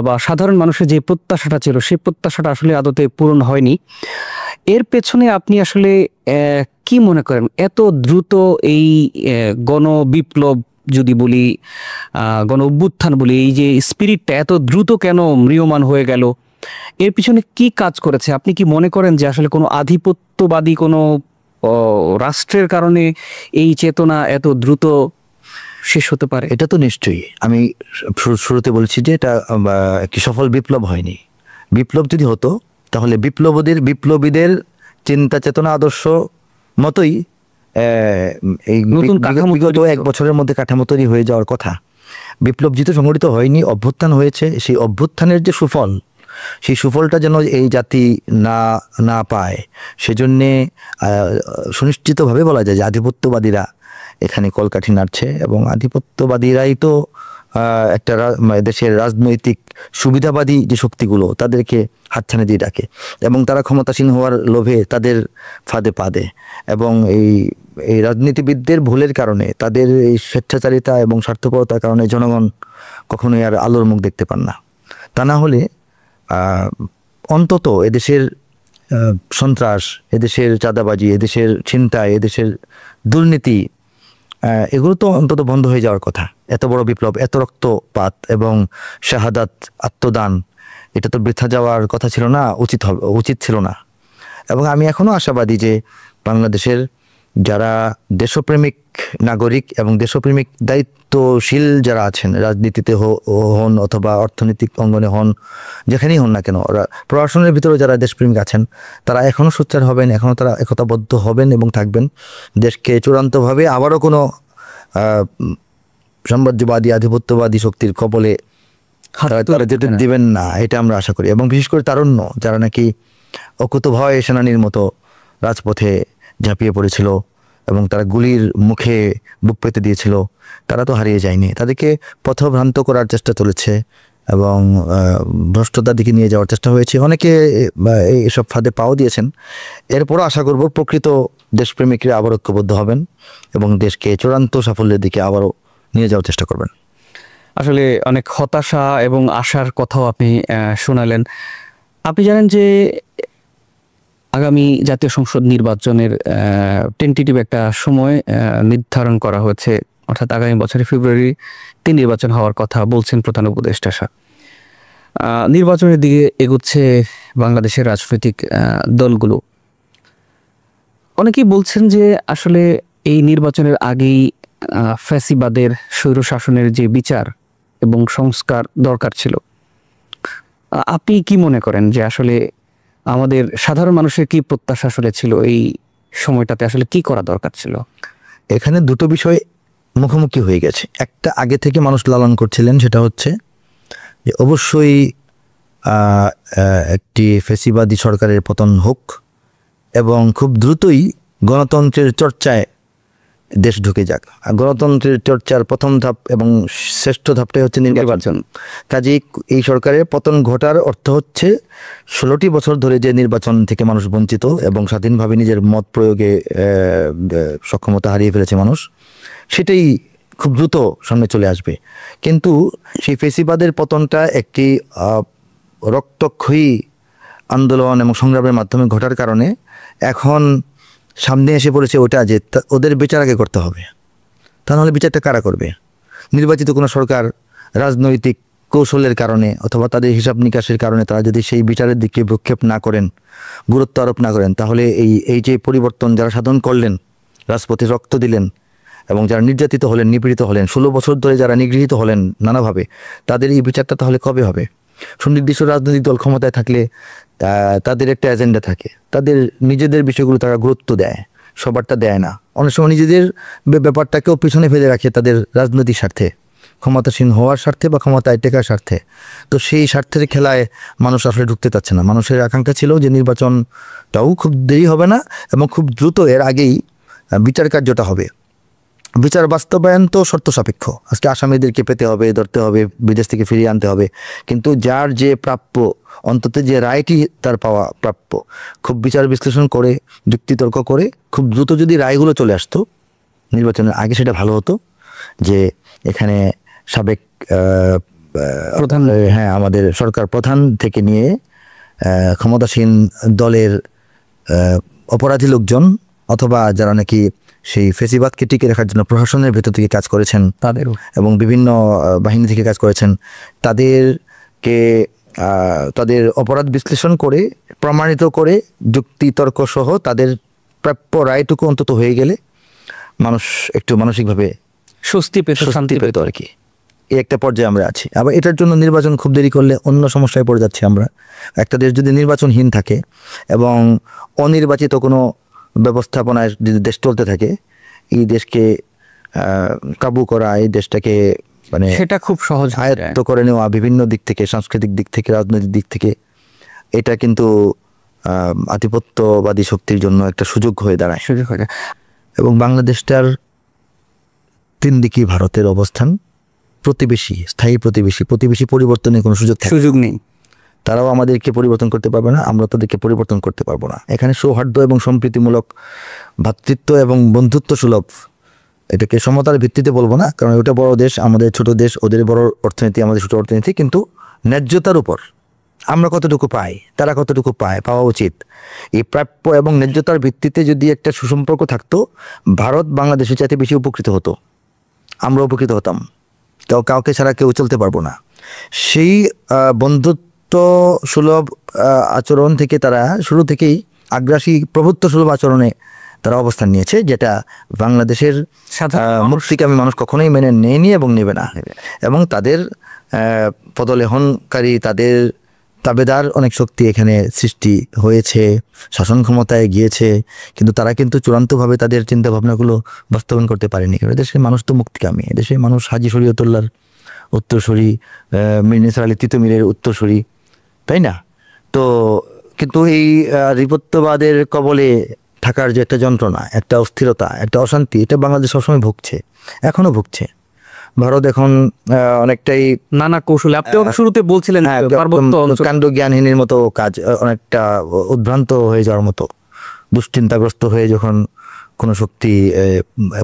বা সাধারণ মানুষের যে প্রত্যাশাটা ছিল, সেই প্রত্যাশাটা আসলে আদতে পূরণ হয়নি। এর পেছনে আপনি আসলে কি মনে করেন এত দ্রুত এই গণ বিপ্লব যদি বলি, গণ অভ্যুত্থান বলি, এই যে স্পিরিটটা এত দ্রুত কেন ম্রিয়মান হয়ে গেল, এর পিছনে কি কাজ করেছে? আপনি কি মনে করেন যে আসলে কোনো আধিপত্যবাদী কোনো রাষ্ট্রের কারণে এই চেতনা এত দ্রুত শেষ হতে পারে? এটা তো নিশ্চয়ই, আমি শুরুতে বলছি যে এটা একটি সফল বিপ্লব হয়নি। বিপ্লব যদি হতো তাহলে বিপ্লবীদের চিন্তা চেতনা আদর্শ মতোই এই বিগত 1 বছরের মধ্যে কাঠামো তৈরি হয়ে যাওয়ার কথা। বিপ্লব যেহেতু সংগঠিত হয়নি, অভ্যুত্থান হয়েছে, সেই অভ্যুত্থানের যে সুফল, সেই সুফলটা যেন এই জাতি না পায়, সেজন্যে সুনিশ্চিতভাবে বলা যায় যে আধিপত্যবাদীরা এখানে কলকাঠি নাড়ছে এবং আধিপত্যবাদীরাই তো একটা দেশের রাজনৈতিক সুবিধাবাদী যে শক্তিগুলো তাদেরকে হাতছানি দিয়ে ডাকে এবং তারা ক্ষমতাসীন হওয়ার লোভে তাদের ফাঁদে পা দেয় এবং এই রাজনীতিবিদদের ভুলের কারণে, তাদের এই স্বেচ্ছাচারিতা এবং স্বার্থপরতার কারণে জনগণ কখনোই আর আলোর মুখ দেখতে পান না। তা না হলে অন্তত এদেশের সন্ত্রাস, এদেশের চাঁদাবাজি, এদেশের ছিনতাই, এদেশের দুর্নীতি, এগুলো তো অন্তত বন্ধ হয়ে যাওয়ার কথা। এত বড় বিপ্লব, এত রক্তপাত এবং শাহাদাত, আত্মদান, এটা তো বৃথা যাওয়ার কথা ছিল না, উচিত ছিল না। এবং আমি এখনো আশাবাদী যে বাংলাদেশের যারা দেশপ্রেমিক নাগরিক এবং দেশপ্রেমিক দায়িত্বশীল যারা আছেন, রাজনীতিতে হন অথবা অর্থনৈতিক অঙ্গনে হন, যেখানেই হন না কেন, প্রশাসনের ভিতরে যারা দেশপ্রেমিক আছেন তারা এখনও সোচ্চার হবেন, এখনও তারা একতাবদ্ধ হবেন এবং থাকবেন। দেশকে চূড়ান্তভাবে আবারও কোনো সাম্রাজ্যবাদী আধিপত্যবাদী শক্তির কবলে তারা যেতে দিবেন না, এটা আমরা আশা করি। এবং বিশেষ করে তারুণ্য যারা নাকি অকুতভয় সেনানীর মতো রাজপথে ঝাঁপিয়ে পড়েছিল এবং তারা গুলির মুখে বুক পেতে দিয়েছিল, তারা তো হারিয়ে যায়নি। তাদেরকে পথভ্রান্ত করার চেষ্টা চলেছে এবং ভ্রষ্টতার দিকে নিয়ে যাওয়ার চেষ্টা হয়েছে। অনেকে এসব ফাঁদে পাও দিয়েছেন। এরপরও আশা করব প্রকৃত দেশপ্রেমিকরা আবার ঐক্যবদ্ধ হবেন এবং দেশকে চূড়ান্ত সাফল্যের দিকে আবারও নিয়ে যাওয়ার চেষ্টা করবেন। আসলে অনেক হতাশা এবং আশার কথাও আপনি শোনালেন। আপনি জানেন যে আগামী জাতীয় সংসদ নির্বাচনের টেন্টেটিভ একটা সময় নির্ধারণ করা হয়েছে, অর্থাৎ আগামী বছরের ফেব্রুয়ারিতে নির্বাচন হওয়ার কথা বলছেন প্রধান উপদেষ্টা। নির্বাচনের দিকে এগোচ্ছে বাংলাদেশের রাজনৈতিক দলগুলো। অনেকেই বলছেন যে আসলে এই নির্বাচনের আগেই ফ্যাসিবাদের স্বৈরশাসনের যে বিচার এবং সংস্কার দরকার ছিল। আপনি কি মনে করেন যে আসলে আমাদের সাধারণ মানুষের কি প্রত্যাশা আসলে ছিল, এই সময়টাতে আসলে কি করা দরকার ছিল? এখানে দুটো বিষয় মুখোমুখি হয়ে গেছে। একটা আগে থেকে মানুষ লালন করছিলেন, সেটা হচ্ছে যে অবশ্যই একটি ফ্যাসিবাদী সরকারের পতন হোক এবং খুব দ্রুতই গণতন্ত্রের চর্চায় দেশ ঢুকে যাক। আর গণতন্ত্রের চর্চার প্রথম ধাপ এবং শ্রেষ্ঠ ধাপটাই হচ্ছে নির্বাচন। কাজেই এই সরকারের পতন ঘটার অর্থ হচ্ছে 16টি বছর ধরে যে নির্বাচন থেকে মানুষ বঞ্চিত এবং স্বাধীনভাবে নিজের মত প্রয়োগে সক্ষমতা হারিয়ে ফেলেছে মানুষ, সেটাই খুব দ্রুত সামনে চলে আসবে। কিন্তু সেই ফেসিবাদের পতনটা একটি রক্তক্ষয়ী আন্দোলন এবং সংগ্রামের মাধ্যমে ঘটার কারণে এখন সামনে এসে পড়েছে ওটা যে ওদের বিচার আগে করতে হবে। তা নাহলে বিচারটা কারা করবে? নির্বাচিত কোনো সরকার রাজনৈতিক কৌশলের কারণে অথবা তাদের হিসাব নিকাশের কারণে তারা যদি সেই বিচারের দিকে ভ্রুক্ষেপ না করেন, গুরুত্ব আরোপ না করেন, তাহলে এই যে পরিবর্তন যারা সাধন করলেন, রাজপথে রক্ত দিলেন এবং যারা নির্যাতিত হলেন, নিপীড়িত হলেন, 16 বছর ধরে যারা নিগৃহীত হলেন নানাভাবে, তাদের এই বিচারটা তাহলে কবে হবে? সুনির্দিষ্ট রাজনৈতিক দল ক্ষমতায় থাকলে তাদের একটা এজেন্ডা থাকে, তাদের নিজেদের বিষয়গুলো তারা গুরুত্ব দেয়, সবারটা দেয় না। অনেক সময় নিজেদের ব্যাপারটাকেও পিছনে ফেলে রাখে তাদের রাজনৈতিক স্বার্থে, ক্ষমতাসীন হওয়ার স্বার্থে বা ক্ষমতায় টেকার স্বার্থে। তো সেই স্বার্থের খেলায় মানুষ আসলে ঢুকতে চাচ্ছে না। মানুষের আকাঙ্ক্ষা ছিল যে নির্বাচনটাও খুব দেরি হবে না এবং খুব দ্রুত এর আগেই বিচার কার্যটা হবে। বিচার বাস্তবায়ন তো শর্ত সাপেক্ষ। আজকে আসামিদেরকে পেতে হবে, ধরতে হবে, বিদেশ থেকে ফিরিয়ে আনতে হবে, কিন্তু যার যে প্রাপ্য, অন্তত যে রায়টি তার পাওয়া প্রাপ্য, খুব বিচার বিশ্লেষণ করে, যুক্তিতর্ক করে খুব দ্রুত যদি রায়গুলো চলে আসতো নির্বাচনের আগে, সেটা ভালো হতো। যে এখানে সাবেক প্রধান, হ্যাঁ, আমাদের সরকার প্রধান থেকে নিয়ে ক্ষমতাসীন দলের অপরাধী লোকজন অথবা যারা নাকি সেই ফেসিবাদকে টিকে রাখার জন্য প্রশাসনের ভেতর থেকে কাজ করেছেন তাদেরও এবং বিভিন্ন বাহিনী থেকে কাজ করেছেন, তাদেরকে তাদের অপরাধ বিশ্লেষণ করে প্রমাণিত করে যুক্তিতর্ক সহ তাদের প্রাপ্য রায়টুকু অন্তত হয়ে গেলে মানুষ একটু মানসিকভাবে স্বস্তি পেত, শান্তি পেত আর কি। এই একটা পর্যায়ে আমরা আছি। আবার এটার জন্য নির্বাচন খুব দেরি করলে অন্য সমস্যায় পড়ে যাচ্ছি আমরা। একটা দেশ যদি নির্বাচনহীন থাকে এবং অনির্বাচিত কোনো ব্যবস্থাপনায় যদি দেশ চলতে থাকে, এই দেশকে কাবু করা, এই দেশটাকে মানে সেটা খুব সহজ আয়ত্ত করে নেওয়া বিভিন্ন দিক থেকে, সাংস্কৃতিক দিক থেকে, রাজনৈতিক দিক থেকে, এটা কিন্তু আধিপত্যবাদী শক্তির জন্য একটা সুযোগ হয়ে দাঁড়ায়। এবং বাংলাদেশটার 3 দিকেই ভারতের অবস্থান, প্রতিবেশী, স্থায়ী প্রতিবেশী পরিবর্তনের কোনো সুযোগ নেই। তারাও আমাদেরকে পরিবর্তন করতে পারবে না, আমরা তাদেরকে পরিবর্তন করতে পারবো না। এখানে সৌহার্দ্য এবং সম্প্রীতিমূলক, ভ্রাতৃত্ব এবং বন্ধুত্ব সুলভ, এটাকে সমতার ভিত্তিতে বলবো না, কারণ ওটা বড় দেশ, আমাদের ছোট দেশ, ওদের বড় অর্থনীতি, আমাদের ছোট অর্থনীতি, কিন্তু ন্যায্যতার উপর আমরা কতটুকু পাই, তারা কতটুকু পাওয়া উচিত, এই প্রাপ্য এবং ন্যায্যতার ভিত্তিতে যদি একটা সুসম্পর্ক থাকতো, ভারত বাংলাদেশের চাইতে বেশি উপকৃত হতো, আমরা উপকৃত হতাম। কাউকে ছাড়া কেউ চলতে পারবো না। সেই বন্ধুত্ব সুলভ আচরণ থেকে তারা শুরু থেকেই আগ্রাসী প্রভুত্ব সুলভ আচরণে তারা অবস্থান নিয়েছে, যেটা বাংলাদেশের মুক্তিকামী মানুষ কখনোই মেনে নেয়নি এবং নেবে না। এবং তাদের পদলেহনকারী, তাদের তাবেদার অনেক শক্তি এখানে সৃষ্টি হয়েছে, শাসন ক্ষমতায় গিয়েছে, কিন্তু তারা কিন্তু চূড়ান্তভাবে তাদের চিন্তা ভাবনাগুলো বাস্তবায়ন করতে পারেনি। কারণ এদেশের মানুষ তো মুক্তিকামী, এদেশের মানুষ হাজী শরীয়তুল্লাহর উত্তরসূরি, মীর নিসার আলী তিতুমীরের উত্তরসূরি, তাই না? তো কিন্তু এই আধিপত্যবাদের কবলে থাকার যে একটা যন্ত্রণা, একটা অস্থিরতা, একটা অশান্তি, এটা বাংলাদেশ সবসময় ভুগছে, এখনো ভুগছে। ভারত এখন অনেকটাই নানা কৌশলে, আপনি শুরুতে বলছিলেন কাণ্ড জ্ঞানহীনের মতো কাজ, অনেকটা উদ্ভ্রান্ত হয়ে যাওয়ার মতো, দুশ্চিন্তাগ্রস্ত হয়ে যখন কোনো শক্তি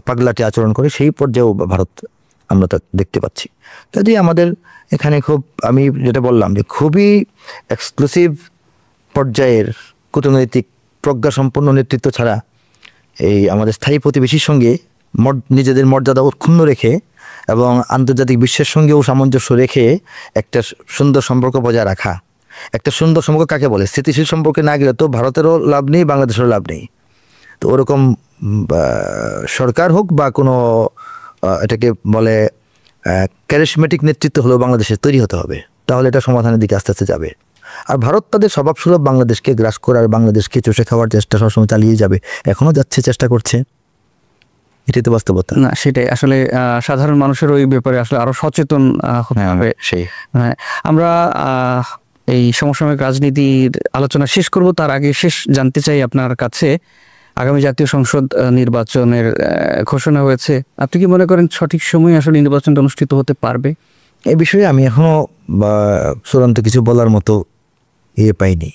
পাগলাটে আচরণ করে, সেই পর্যায়েও ভারত আমরা তা দেখতে পাচ্ছি। যদি আমাদের এখানে খুব, আমি যেটা বললাম যে খুবই এক্সক্লুসিভ পর্যায়ের কূটনৈতিক প্রজ্ঞাসম্পন্ন নেতৃত্ব ছাড়া এই আমাদের স্থায়ী প্রতিবেশীর সঙ্গে নিজেদের মর্যাদা অক্ষুণ্ণ রেখে এবং আন্তর্জাতিক বিশ্বের সঙ্গেও সামঞ্জস্য রেখে একটা সুন্দর সম্পর্ক বজায় রাখা, একটা সুন্দর সম্পর্ক কাকে বলে? স্থিতিশীল সম্পর্কে না গেলে তো ভারতেরও লাভ নেই, বাংলাদেশেরও লাভ নেই। তো ওরকম সরকার হোক বা কোনো এটাকে বলে ক্যারিসমেটিক নেতৃত্ব হলেও বাংলাদেশে তৈরি হতে হবে, তাহলে এটা সমাধানের দিকে আস্তে আস্তে যাবে। আর ভারত তাদের স্বভাবসুলভ বাংলাদেশকে গ্রাস করার, বাংলাদেশকে চষে খাওয়ার চেষ্টা সবসময় চালিয়ে যাবে, এখনও যাচ্ছে, চেষ্টা করছে, এটাই তো বাস্তবতা। না, সেটাই আসলে সাধারণ মানুষের ওই ব্যাপারে আসলে আরো সচেতন হতে হবে। আমরা এই সমসাময়িক রাজনীতির আলোচনা শেষ করব, তার আগে জানতে চাই আপনার কাছে, আগামী জাতীয় সংসদ নির্বাচনের ঘোষণা হয়েছে, আপনি কি মনে করেন সঠিক সময়ে আসলে নির্বাচনটা অনুষ্ঠিত হতে পারবে? এই বিষয়ে আমি এখনো চূড়ান্ত কিছু বলার মতো পাইনি,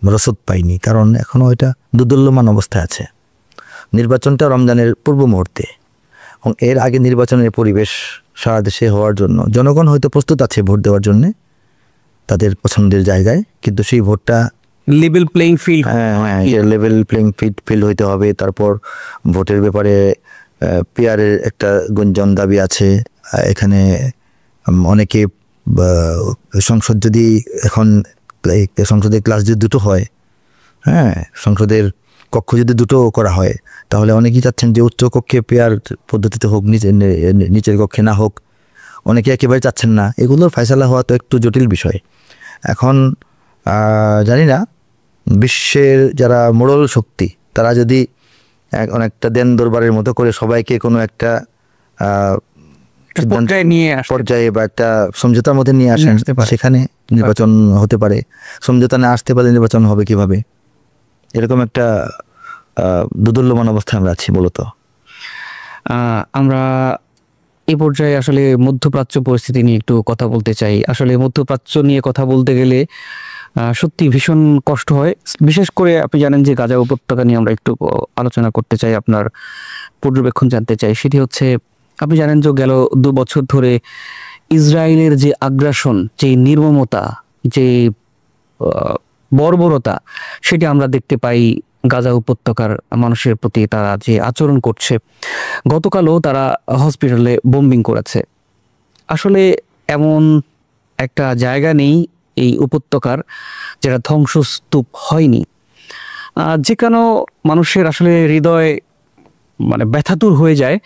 রসদ পাইনি, কারণ এখনো এটা দুদুল্যমান অবস্থায় আছে। নির্বাচনটা রমজানের পূর্ব মুহূর্তে, এবং এর আগে নির্বাচনের পরিবেশ সারা দেশে হওয়ার জন্য জনগণ হয়তো প্রস্তুত আছে ভোট দেওয়ার জন্যে তাদের পছন্দের জায়গায়, কিন্তু সেই ভোটটা level playing field, level playing field হইতে হবে। তারপর ভোটের ব্যাপারে পিয়ারের একটা গুঞ্জন দাবি আছে। এখানে অনেকে সংসদ যদি এখন সংসদের ক্লাস যদি দুটো হয়, সংসদের কক্ষ যদি দুটো করা হয়, তাহলে অনেকেই চাচ্ছেন যে উচ্চ কক্ষে পেয়ার পদ্ধতিতে হোক, নিচের কক্ষে না হোক, অনেকে একেবারে চাচ্ছেন না। এগুলোর ফয়সালা হওয়া তো একটু জটিল বিষয়। এখন জানি না, বিশ্বের যারা মোড়ল শক্তি তারা যদি অনেকটা দেন দরবারের মতো করে সবাইকে কোনো একটা পর্যায়ে বা একটা সমঝোতার মধ্যে নিয়ে আসেন, সেখানে নির্বাচন হতে পারে। সমঝোতা না আসতে পারলে নির্বাচন হবে কিভাবে? এরকম একটা দুদুল্যমান অবস্থায় আমরা আছি মূলত। আমরা এই পর্যায়ে আসলে মধ্যপ্রাচ্য পরিস্থিতি নিয়ে একটু কথা বলতে চাই। আসলে মধ্যপ্রাচ্য নিয়ে কথা বলতে গেলে সত্যি ভীষণ কষ্ট হয়। বিশেষ করে আপনি জানেন যে গাজা উপত্যকা নিয়ে আমরা একটু আলোচনা করতে চাই, আপনার পর্যবেক্ষণ জানতে চাই। সেটি হচ্ছে, আপনি জানেন যে গেল 2 বছর ধরে ইসরায়েলের যে আগ্রাসন, যে নির্মমতা, যে বর্বরতা, সেটি আমরা দেখতে পাই গাজা উপত্যকার মানুষের প্রতি। তারা যে আচরণ করছে, গতকালও তারা হসপিটালে বোম্বিং করেছে। আসলে এমন একটা জায়গা নেই এই উপত্যকার যেটা ধ্বংসস্তূপ হয়নি। যে কোনো মানুষের আসলে হৃদয় ব্যথাতুর হয়ে যায়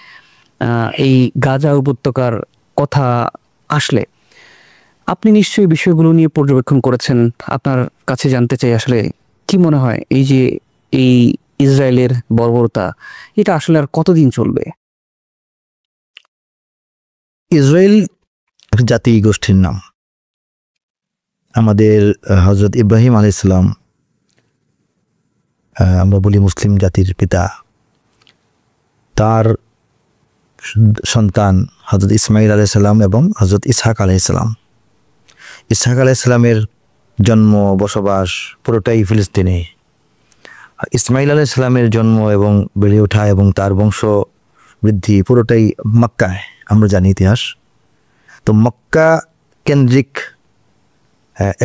এই গাজা উপত্যকার কথা আসলে। আপনি নিশ্চয়ই বিষয়গুলো নিয়ে পর্যবেক্ষণ করেছেন, আপনার কাছে জানতে চাই আসলে কি মনে হয় এই যে এই ইসরায়েলের বর্বরতা, এটা আসলে আর কতদিন চলবে? ইসরায়েল জাতি গোষ্ঠীর নাম। আমাদের হযরত ইব্রাহিম আলাইহিস সালাম, আমরা বলি মুসলিম জাতির পিতা, তার সন্তান হজরত ইসমাইল আলাইসাল্লাম এবং হজরত ইসহাক আলাইসাল্লাম। ইসহাক আলাইসাল্লামের জন্ম বসবাস পুরোটাই ফিলিস্তিনে। ইসমাইল আলাইসাল্লামের জন্ম এবং বেড়ে ওঠা এবং তার বংশ বৃদ্ধি পুরোটাই মক্কায়, আমরা জানি ইতিহাস। তো মক্কা কেন্দ্রিক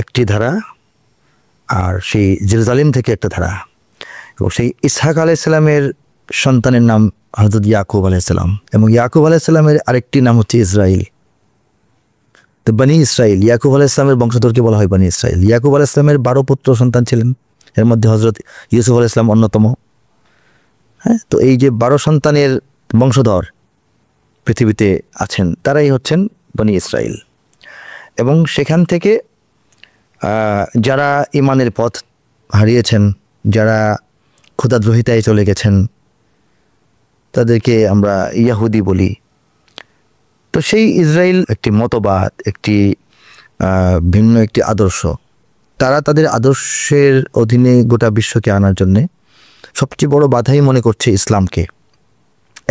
একটি ধারা, আর সেই জেরুজালেম থেকে একটা ধারা। এবং সেই ইসহাক আলাইসাল্লামের সন্তানের নাম হযরত ইয়াকুব আলাইসাল্লাম, এবং ইয়াকুব আলাইসাল্লামের আরেকটি নাম হচ্ছে ইসরাইল। তো বনি ইসরাইল, ইয়াকুব আলাইসাল্লামের বংশধরকে বলা হয় বনি ইসরাইল। ইয়াকুব আলাইসাল্লামের 12 পুত্র সন্তান ছিলেন, এর মধ্যে হজরত ইউসুফ আলাইসাল্লাম অন্যতম। হ্যাঁ, তো এই যে 12 সন্তানের বংশধর পৃথিবীতে আছেন, তারাই হচ্ছেন বনি ইসরাইল। এবং সেখান থেকে যারা ইমানের পথ হারিয়েছেন, যারা খোদাদ্রোহিতায় চলে গেছেন, তাদেরকে আমরা ইয়াহুদি বলি। তো সেই ইসরায়েল একটি মতবাদ, একটি ভিন্ন একটি আদর্শ। তারা তাদের আদর্শের অধীনে গোটা বিশ্বকে আনার জন্যে সবচেয়ে বড় বাধাই মনে করছে ইসলামকে,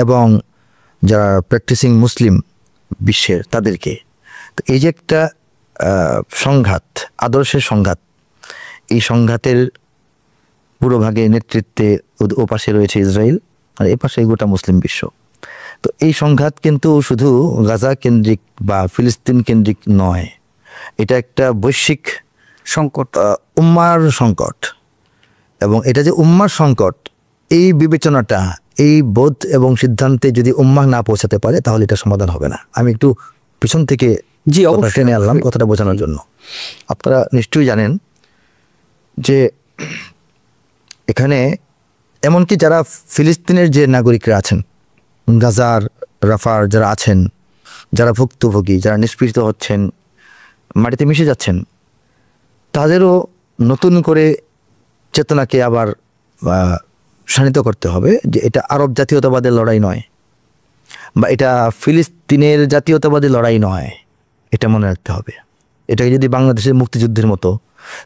এবং যারা প্র্যাকটিসিং মুসলিম বিশ্বের তাদেরকে। তো এই যে একটা সংঘাত, আদর্শের সংঘাত, এই সংঘাতের পুরোভাগে নেতৃত্বে ওপাশে রয়েছে ইসরায়েল, আর এপাশে গোটা মুসলিম বিশ্ব। তো এই সংঘাত কিন্তু শুধু গাজা কেন্দ্রিক বা ফিলিস্তিন কেন্দ্রিক নয়, এটা একটা বৈশ্বিক সংকট, উম্মার সংকট। এবং এটা যে উম্মার সংকট, এই বিবেচনাটা, এই বোধ এবং সিদ্ধান্তে যদি উম্মাহ না পৌঁছাতে পারে, তাহলে এটা সমাধান হবে না। আমি একটু পিছন থেকে টেনে আনলাম কথাটা বোঝানোর জন্য। আপনারা নিশ্চয়ই জানেন যে এখানে এমনকি যারা ফিলিস্তিনের যে নাগরিকরা আছেন, গাজার রাফার যারা আছেন, যারা ভুক্তভোগী, যারা নিষ্পীড়িত হচ্ছেন, মাটিতে মিশে যাচ্ছেন, তাদেরও নতুন করে চেতনাকে আবার শানিত করতে হবে যে এটা আরব জাতীয়তাবাদের লড়াই নয়, বা এটা ফিলিস্তিনের জাতীয়তাবাদের লড়াই নয়। এটা মনে রাখতে হবে। এটাকে যদি বাংলাদেশের মুক্তিযুদ্ধের মতো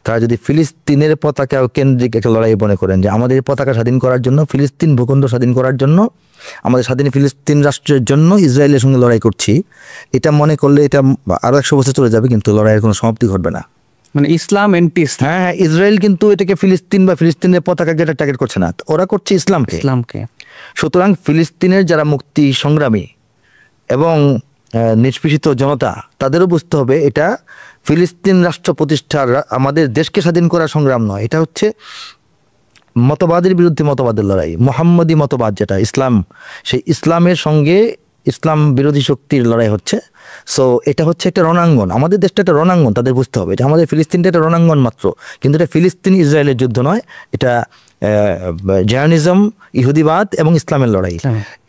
তারা যদি ফিলিস্তিনের পতাকা কেন্দ্রিক একটা লড়াই মনে করেন, যে আমাদের পতাকা স্বাধীন করার জন্য, ফিলিস্তিন ভূখণ্ড স্বাধীন করার জন্য, আমাদের স্বাধীন ফিলিস্তিন রাষ্ট্রের জন্য ইসরায়েলের সঙ্গে লড়াই করছি, এটা মনে করলে এটা আরও 100 বছর চলে যাবে, কিন্তু লড়াইয়ের কোনো সমাপ্তি ঘটবে না। মানে ইসলাম এন্টিস্ট। হ্যাঁ, ইসরায়েল কিন্তু এটাকে ফিলিস্তিন বা ফিলিস্তিনের পতাকাকে এটা টার্গেট করছে না, ওরা করছে ইসলামকে। সুতরাং ফিলিস্তিনের যারা মুক্তি সংগ্রামী এবং নিষ্পেষিত জনতা, তাদেরও বুঝতে হবে এটা ফিলিস্তিন রাষ্ট্র প্রতিষ্ঠার, আমাদের দেশকে স্বাধীন করার সংগ্রাম নয়, এটা হচ্ছে মতবাদের বিরুদ্ধে মতবাদের লড়াই। মোহাম্মদী মতবাদ যেটা ইসলাম, সেই ইসলামের সঙ্গে ইসলাম বিরোধী শক্তির লড়াই হচ্ছে। সো এটা হচ্ছে একটা রণাঙ্গন, আমাদের দেশটা একটা রণাঙ্গন। তাদের বুঝতে হবে যে আমাদের ফিলিস্তিনটা একটা রণাঙ্গন মাত্র, কিন্তু এটা ফিলিস্তিন ইসরায়েলের যুদ্ধ নয়, এটা জায়নিজম, ইহুদিবাদ এবং ইসলামের লড়াই।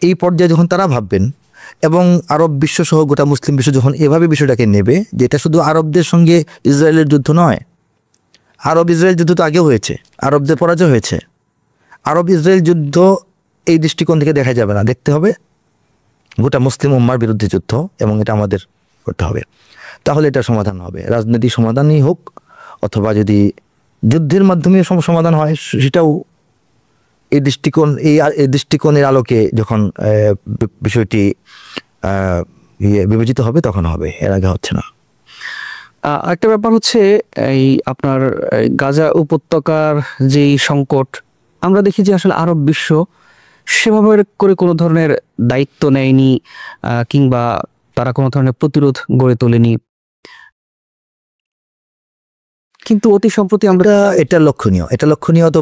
এই পর্যায়ে যখন তারা ভাববেন, এবং আরব বিশ্ব সহ গোটা মুসলিম বিশ্ব যখন এভাবে বিষয়টাকে নেবে যে এটা শুধু আরবদের সঙ্গে ইসরায়েলের যুদ্ধ নয়, আরব ইসরায়েল যুদ্ধ তো আগেও হয়েছে, আরবদের পরাজয় হয়েছে। আরব ইসরায়েল যুদ্ধ এই দৃষ্টিকোণ থেকে দেখা যাবে না, দেখতে হবে গোটা মুসলিম উম্মার বিরুদ্ধে যুদ্ধ, এবং এটা আমাদের করতে হবে। তাহলে এটা সমাধান হবে, রাজনৈতিক সমাধানই হোক, অথবা যদি যুদ্ধের মাধ্যমে সমাধান হয়, সেটাও এই দৃষ্টিকোণের আলোকে যখন বিষয়টি বিবেচিত হবে তখন হবে, এর আগে হচ্ছে না। একটা ব্যাপার হচ্ছে এই আপনার গাজা উপত্যকার যেই সংকট, আমরা দেখি যে আসলে আরব বিশ্ব সেভাবে করে কোনো ধরনের দায়িত্ব নেয়নি, কিংবা তারা কোনো ধরনের প্রতিরোধ গড়ে তোলেনি। কিন্তু অতি সম্প্রতি আমরা এটা লক্ষণীয় তো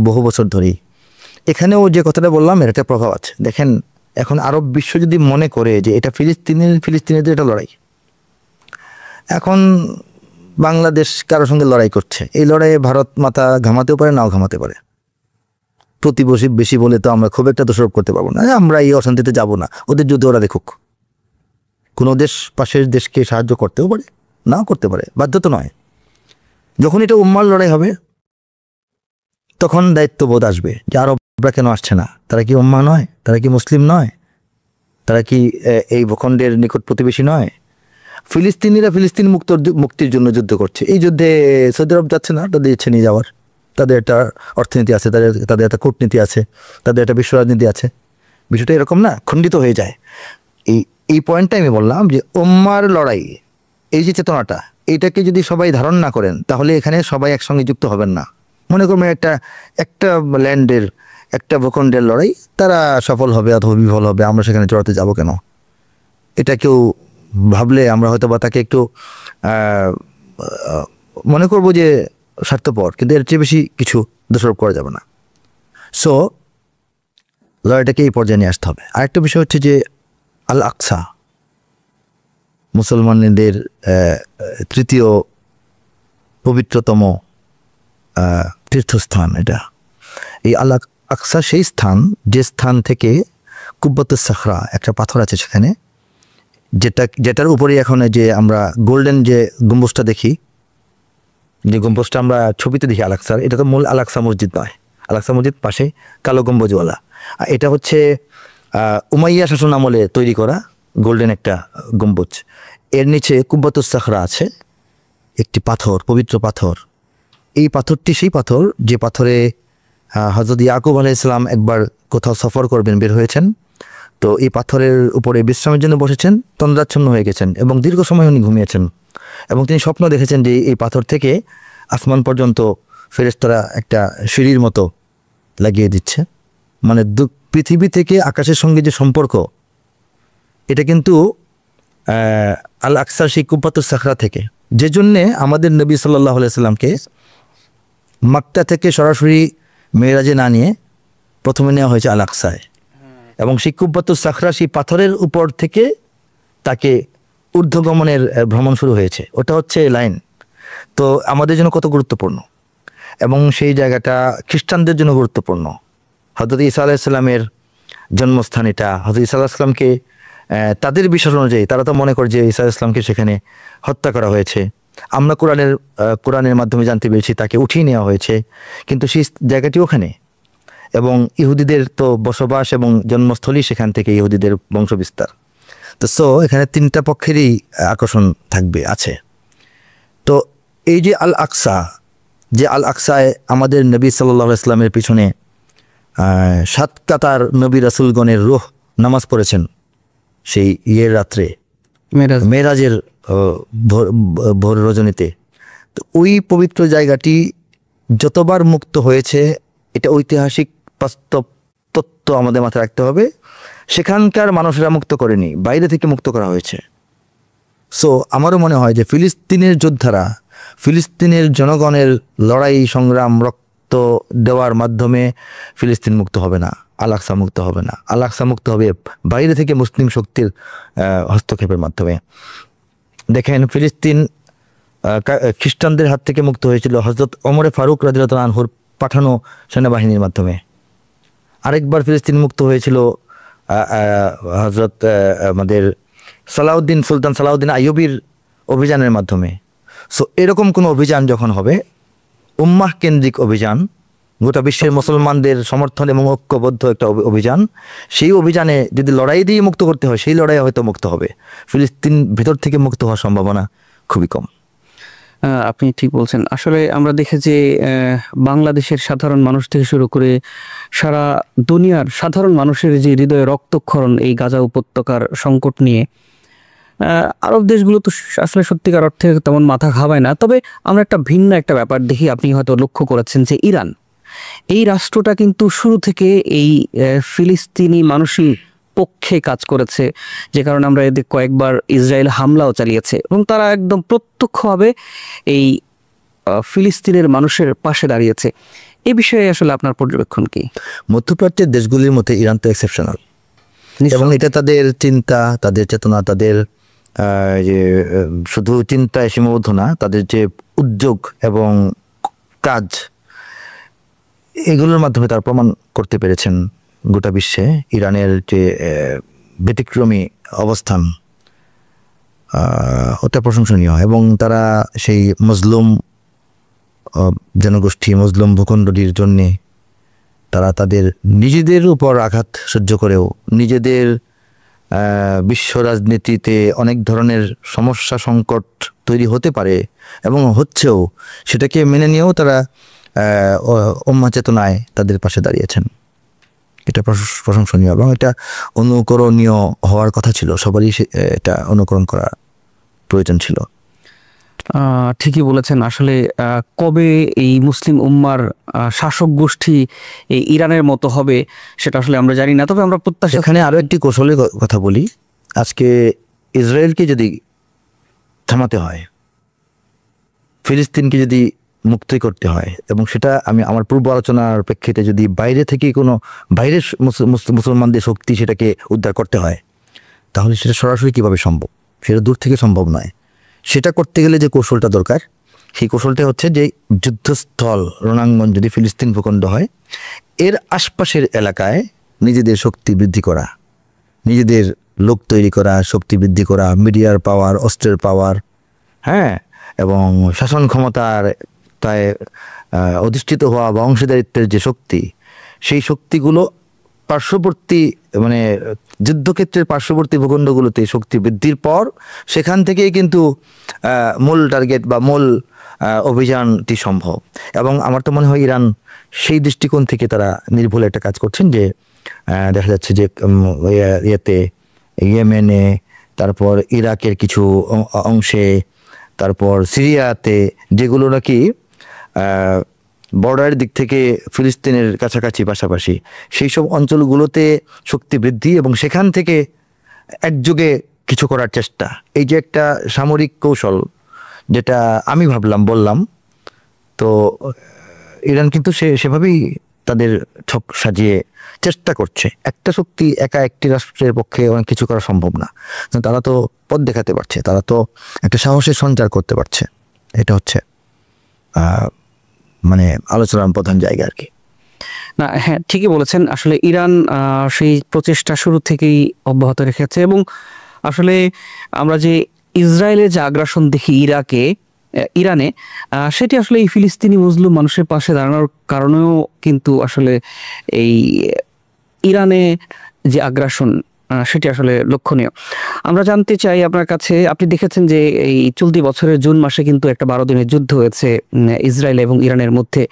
বহু বছর ধরেই। এখানেও যে কথাটা বললাম, এর একটা প্রভাব আছে। দেখেন, এখন আরব বিশ্ব যদি মনে করে যে এটা ফিলিস্তিনের এটা লড়াই, এখন বাংলাদেশ কারোর সঙ্গে লড়াই করছে, এই লড়াইয়ে ভারত মাতা ঘামাতেও পারে, নাও ঘামাতে পারে। প্রতিবেশী বেশি বলে তো আমরা খুব একটা দোষারোপ করতে পারবো না, আমরা এই অশান্তিতে যাব না, ওদের যুদ্ধে ওরা দেখুক। কোনো দেশ পাশের দেশকে সাহায্য করতেও পারে, নাও করতে পারে, বাধ্য তো নয়। যখন এটা উম্মার লড়াই হবে, তখন দায়িত্ববোধ আসবে যে আরবরা কেন আসছে না, তারা কি উম্মা নয়, তারা কি মুসলিম নয়, তারা কি এই ভূখণ্ডের নিকট প্রতিবেশী নয়? ফিলিস্তিনিরা ফিলিস্তিন মুক্তির জন্য যুদ্ধ করছে, এই যুদ্ধে সৌদি আরব যাচ্ছে না, তাদের ইচ্ছে নিয়ে যাওয়ার। তাদের একটা অর্থনীতি আছে, তাদের একটা কূটনীতি আছে, তাদের একটা বিশ্ব রাজনীতি আছে, বিষয়টা এরকম না, খণ্ডিত হয়ে যায়। এই পয়েন্টটা আমি বললাম যে উম্মার লড়াই, এই যে চেতনাটা, এইটাকে যদি সবাই ধারণ না করেন তাহলে এখানে সবাই একসঙ্গে যুক্ত হবেন না। মনে করবেন একটা ল্যান্ডের, একটা ভূখণ্ডের লড়াই, তারা সফল হবে অথবা বিফল হবে, আমরা সেখানে চড়াতে যাব কেন? এটা কেউ ভাবলে আমরা হয়তো বা তাকে একটু মনে করবো যে স্বার্থপর, কিন্তু এর চেয়ে বেশি কিছু দোষারোপ করা যাবে না। সো লড়াইটাকে এই পর্যায়ে নিয়ে আসতে হবে। আরেকটা বিষয় হচ্ছে যে আল আকসা, মুসলমানদের তৃতীয় পবিত্রতম তীর্থস্থান এটা। এই আল আকসা সেই স্থান, যে স্থান থেকে কুব্বতুস সাখরা, একটা পাথর আছে সেখানে, যেটার উপরে এখন যে আমরা গোল্ডেন যে গম্বুজটা দেখি, যে গম্বুজটা আমরা ছবিতে দেখি আল আকসার, এটা তো মূল আল আকসা মসজিদ নয়। আল আকসা মসজিদ পাশে কালো গম্বুজওয়ালা, এটা হচ্ছে উমাইয়া শাসন আমলে তৈরি করা গোল্ডেন একটা গম্বুজ। এর নিচে কুব্বতুস সাখরা আছে, একটি পাথর, পবিত্র পাথর। এই পাথরটি সেই পাথর যে পাথরে হযরত ইয়াকুব আলাইহিস সালাম একবার কোথাও সফর করবেন, বের হয়েছেন, তো এই পাথরের উপরে বিশ্রামের জন্য বসেছেন, তন্দ্রাচ্ছন্ন হয়ে গেছেন এবং দীর্ঘ সময় উনি ঘুমিয়েছেন, এবং তিনি স্বপ্ন দেখেছেন যে এই পাথর থেকে আসমান পর্যন্ত ফেরেশতারা একটা সিঁড়ির মতো লাগিয়ে দিচ্ছে। মানে পৃথিবী থেকে আকাশের সঙ্গে যে সম্পর্ক, এটা কিন্তু আল আকসার সেই কুব্বতুস সাখরা থেকে, যে জন্যে আমাদের নবী সাল্লাল্লাহু আলাইহি সাল্লামকে মক্কা থেকে সরাসরি মেরাজে না নিয়ে প্রথমে নেওয়া হয়েছে আল আকসায়, এবং সেই কুব্বতুস সাখরা, সেই পাথরের উপর থেকে তাকে ঊর্ধ্বগমনের ভ্রমণ শুরু হয়েছে। ওটা হচ্ছে লাইন। তো আমাদের জন্য কত গুরুত্বপূর্ণ, এবং সেই জায়গাটা খ্রিস্টানদের জন্য গুরুত্বপূর্ণ। হযরত ঈসা আলাইহিস সালামের জন্মস্থান এটা। হযরত ঈসা আলাইহিস সালামকে তাদের বিশ্বাস অনুযায়ী তারা তো মনে করে যে ঈসা আলাইহিস সালামকে সেখানে হত্যা করা হয়েছে। আমরা কোরআনের মাধ্যমে জানতে পেরেছি তাকে উঠিয়ে নেওয়া হয়েছে, কিন্তু সেই জায়গাটি ওখানে, এবং ইহুদিদের তো বসবাস এবং জন্মস্থলী সেখান থেকে, ইহুদিদের বংশবিস্তার। তো এখানে তিনটা পক্ষেরই আকর্ষণ আছে। তো এই যে আল আকসা, যে আল আকসায় আমাদের নবী সাল্লাল্লাহু আলাইহি ওয়াসাল্লামের পিছনে 7 কাতার নবী রাসূলগণের রূহ নামাজ পড়েছেন সেই রাত্রে, মেরাজের ভোর রজনীতে। তো ওই পবিত্র জায়গাটি যতবার মুক্ত হয়েছে, এটা ঐতিহাসিক বাস্তব তত্ত্ব আমাদের মাথায় রাখতে হবে। সেখানকার মানুষেরা মুক্ত করেনি, বাইরে থেকে মুক্ত করা হয়েছে। সো আমারও মনে হয় যে ফিলিস্তিনের যোদ্ধারা, ফিলিস্তিনের জনগণের লড়াই সংগ্রাম, রক্ত দেওয়ার মাধ্যমে ফিলিস্তিন মুক্ত হবে না, আল আকসা মুক্ত হবে না। আল আকসা মুক্ত হবে বাইরে থেকে মুসলিম শক্তির হস্তক্ষেপের মাধ্যমে। দেখেন, ফিলিস্তিন খ্রিস্টানদের হাত থেকে মুক্ত হয়েছিল হযরত ওমর ফারুক রাদিয়াল্লাহু আনহুর পাঠানো সেনাবাহিনীর মাধ্যমে। আরেকবার ফিলিস্তিন মুক্ত হয়েছিল হযরত আমাদের সুলতান সালাউদ্দিন আইয়ুবীর অভিযানের মাধ্যমে। সো এরকম কোনো অভিযান যখন হবে, উম্মাহ কেন্দ্রিক অভিযান, গোটা বিশ্বের মুসলমানদের সমর্থন এবং ঐক্যবদ্ধ একটা অভিযান, সেই অভিযানে যদি লড়াই দিয়ে মুক্ত করতে হয়, সেই লড়াই হয়তো মুক্ত হবে। ফিলিস্তিন ভেতর থেকে মুক্ত হওয়ার সম্ভাবনা খুবই কম। আপনি ঠিক বলছেন। আসলে আমরা দেখেছি বাংলাদেশের সাধারণ মানুষ থেকে শুরু করে সারা দুনিয়ার সাধারণ মানুষের যে হৃদয়ে রক্তক্ষরণ এই গাজা উপত্যকার সংকট নিয়ে, আরব দেশগুলো তো আসলে সত্যিকার অর্থে তেমন মাথা ঘামায় না। তবে আমরা একটা ভিন্ন একটা ব্যাপার দেখি, আপনি হয়তো লক্ষ্য করেছেন যে ইরান, এই রাষ্ট্রটা কিন্তু শুরু থেকে এই ফিলিস্তিনি মানুষই পক্ষে কাজ করেছে, যে কারণে আমরা এদের কয়েকবার ইসরায়েল হামলাও চালিয়েছে, এবং তারা একদম প্রত্যক্ষভাবে এই ফিলিস্তিনের মানুষের পাশে দাঁড়িয়েছে। এই বিষয়ে আসলে আপনার পর্যবেক্ষণ কি? মধ্যপ্রাচ্যের দেশগুলির মধ্যে ইরান তো এক্সেপশনাল, এবং এটা তাদের চিন্তা, তাদের চেতনা, তাদের যে শুধু চিন্তায় সীমাবদ্ধ না, তাদের যে উদ্যোগ এবং কাজ, এগুলোর মাধ্যমে তারা প্রমাণ করতে পেরেছেন গোটা বিশ্বে ইরানের যে ব্যতিক্রমী অবস্থান, ওটা প্রশংসনীয়। এবং তারা সেই মজলুম জনগোষ্ঠী, মজলুম ভূখণ্ডটির জন্যে তারা তাদের নিজেদের উপর আঘাত সহ্য করেও, নিজেদের বিশ্ব রাজনীতিতে অনেক ধরনের সমস্যা সংকট তৈরি হতে পারে এবং হচ্ছেও, সেটাকে মেনে নিয়েও তারা উম্মাহ চেতনায় তাদের পাশে দাঁড়িয়েছেন। এটা প্রশংসনীয় এবং এটা অনুকরণীয় হওয়ার কথা ছিল, সবারই এটা অনুকরণ করা প্রয়োজন ছিল। ঠিকই বলেছেন। আসলে কবে এই মুসলিম উম্মার শাসক গোষ্ঠী এই ইরানের মতো হবে সেটা আসলে আমরা জানি না, তবে আমরা প্রত্যাশা। এখানে আরো একটি কৌশলের কথা বলি। আজকে ইসরায়েলকে যদি থামাতে হয়, ফিলিস্তিনকে যদি মুক্তি করতে হয়, এবং সেটা আমি আমার পূর্ব আলোচনার প্রেক্ষিতে যদি বাইরে থেকে কোনো বাইরের মুসলমানদের শক্তি সেটাকে উদ্ধার করতে হয়, তাহলে সেটা সরাসরি কিভাবে সম্ভব? সেটা দূর থেকে সম্ভব নয়। সেটা করতে গেলে যে কৌশলটা দরকার, সেই কৌশলটা হচ্ছে যে যুদ্ধস্থল রণাঙ্গন যদি ফিলিস্তিন ভূখণ্ড হয়, এর আশপাশের এলাকায় নিজেদের শক্তি বৃদ্ধি করা, নিজেদের লোক তৈরি করা, শক্তি বৃদ্ধি করা, মিডিয়ার পাওয়ার, অস্ত্রের পাওয়ার, হ্যাঁ, এবং শাসন ক্ষমতার তাই অধিষ্ঠিত হওয়া বা অংশীদারিত্বের যে শক্তি, সেই শক্তিগুলো পার্শ্ববর্তী মানে যুদ্ধক্ষেত্রের পার্শ্ববর্তী ভূখণ্ডগুলোতে শক্তি বৃদ্ধির পর সেখান থেকেই কিন্তু মূল টার্গেট বা মূল অভিযানটি সম্ভব। এবং আমার তো মনে হয় ইরান সেই দৃষ্টিকোণ থেকে তারা নির্ভুল একটা কাজ করছেন, যে দেখা যাচ্ছে যে ইয়েতে ইয়েমেনে, তারপর ইরাকের কিছু অংশে, তারপর সিরিয়াতে, যেগুলো নাকি বর্ডারের দিক থেকে ফিলিস্তিনের কাছাকাছি পাশাপাশি, সেই সব অঞ্চলগুলোতে শক্তি বৃদ্ধি এবং সেখান থেকে একযোগে কিছু করার চেষ্টা। এই যে একটা সামরিক কৌশল যেটা আমি বললাম, তো ইরান কিন্তু সেভাবেই তাদের ছক সাজিয়ে চেষ্টা করছে। একটা শক্তি একা একটি রাষ্ট্রের পক্ষে অনেক কিছু করা সম্ভব না, তারা তো পথ দেখাতে পারছে, তারা তো একটা সাহসের সঞ্চার করতে পারছে। এটা হচ্ছে মানে আলোচনার প্রধান জায়গা আর কি। না, হ্যাঁ, ঠিকই বলেছেন। আসলে ইরান সেই প্রচেষ্টা শুরু থেকেই অব্যাহত রেখেছে, এবং আসলে আমরা যে ইসরায়েলের যে আগ্রাসন দেখি ইরানে, সেটি আসলে এই ফিলিস্তিনি মুসলিম মানুষের পাশে দাঁড়ানোর কারণেও কিন্তু আসলে এই ইরানে যে আগ্রাসন সেটি আসলে লক্ষণীয়। আমরা জানতে চাই আপনার কাছে, আপনি দেখেছেন যে এই চলতি বছরের জুন মাসে কিন্তু একটা 12 দিনের যুদ্ধ হয়েছে ইসরায়েল এবং ইরানের মধ্যে,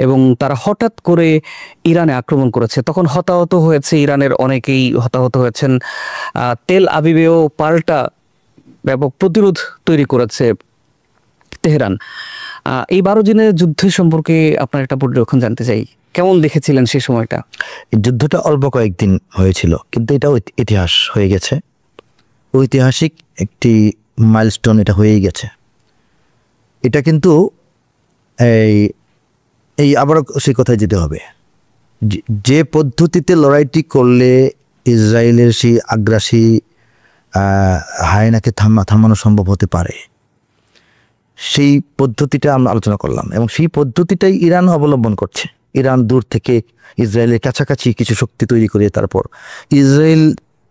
এবং তারা হঠাৎ করে ইরানে আক্রমণ করেছে। তখন হতাহত হয়েছে ইরানের অনেকেই হতাহত হয়েছেন। তেল আবিবেও পাল্টা ব্যাপক প্রতিরোধ তৈরি করেছে তেহরান। এই 12 দিনের যুদ্ধ সম্পর্কে আপনার একটা পর্যবেক্ষণ জানতে চাই, কেমন দেখেছিলেন সেই সময়টা? এই যুদ্ধটা অল্প কয়েকদিন হয়েছিল, কিন্তু এটাও ইতিহাস হয়ে গেছে, ঐতিহাসিক একটি মাইলস্টোন এটা হয়েই গেছে। এটা কিন্তু এই আবার সেই কথায় যেতে হবে, যে পদ্ধতিতে লড়াইটি করলে ইসরায়েলের সেই আগ্রাসী হায়নাকে থামানো সম্ভব হতে পারে, সেই পদ্ধতিটা আমরা আলোচনা করলাম, এবং সেই পদ্ধতিটাই ইরান অবলম্বন করছে। ইরান দূর থেকে ইসরায়েলের কাছাকাছি কিছু শক্তি তৈরি করে, তারপর ইসরায়েল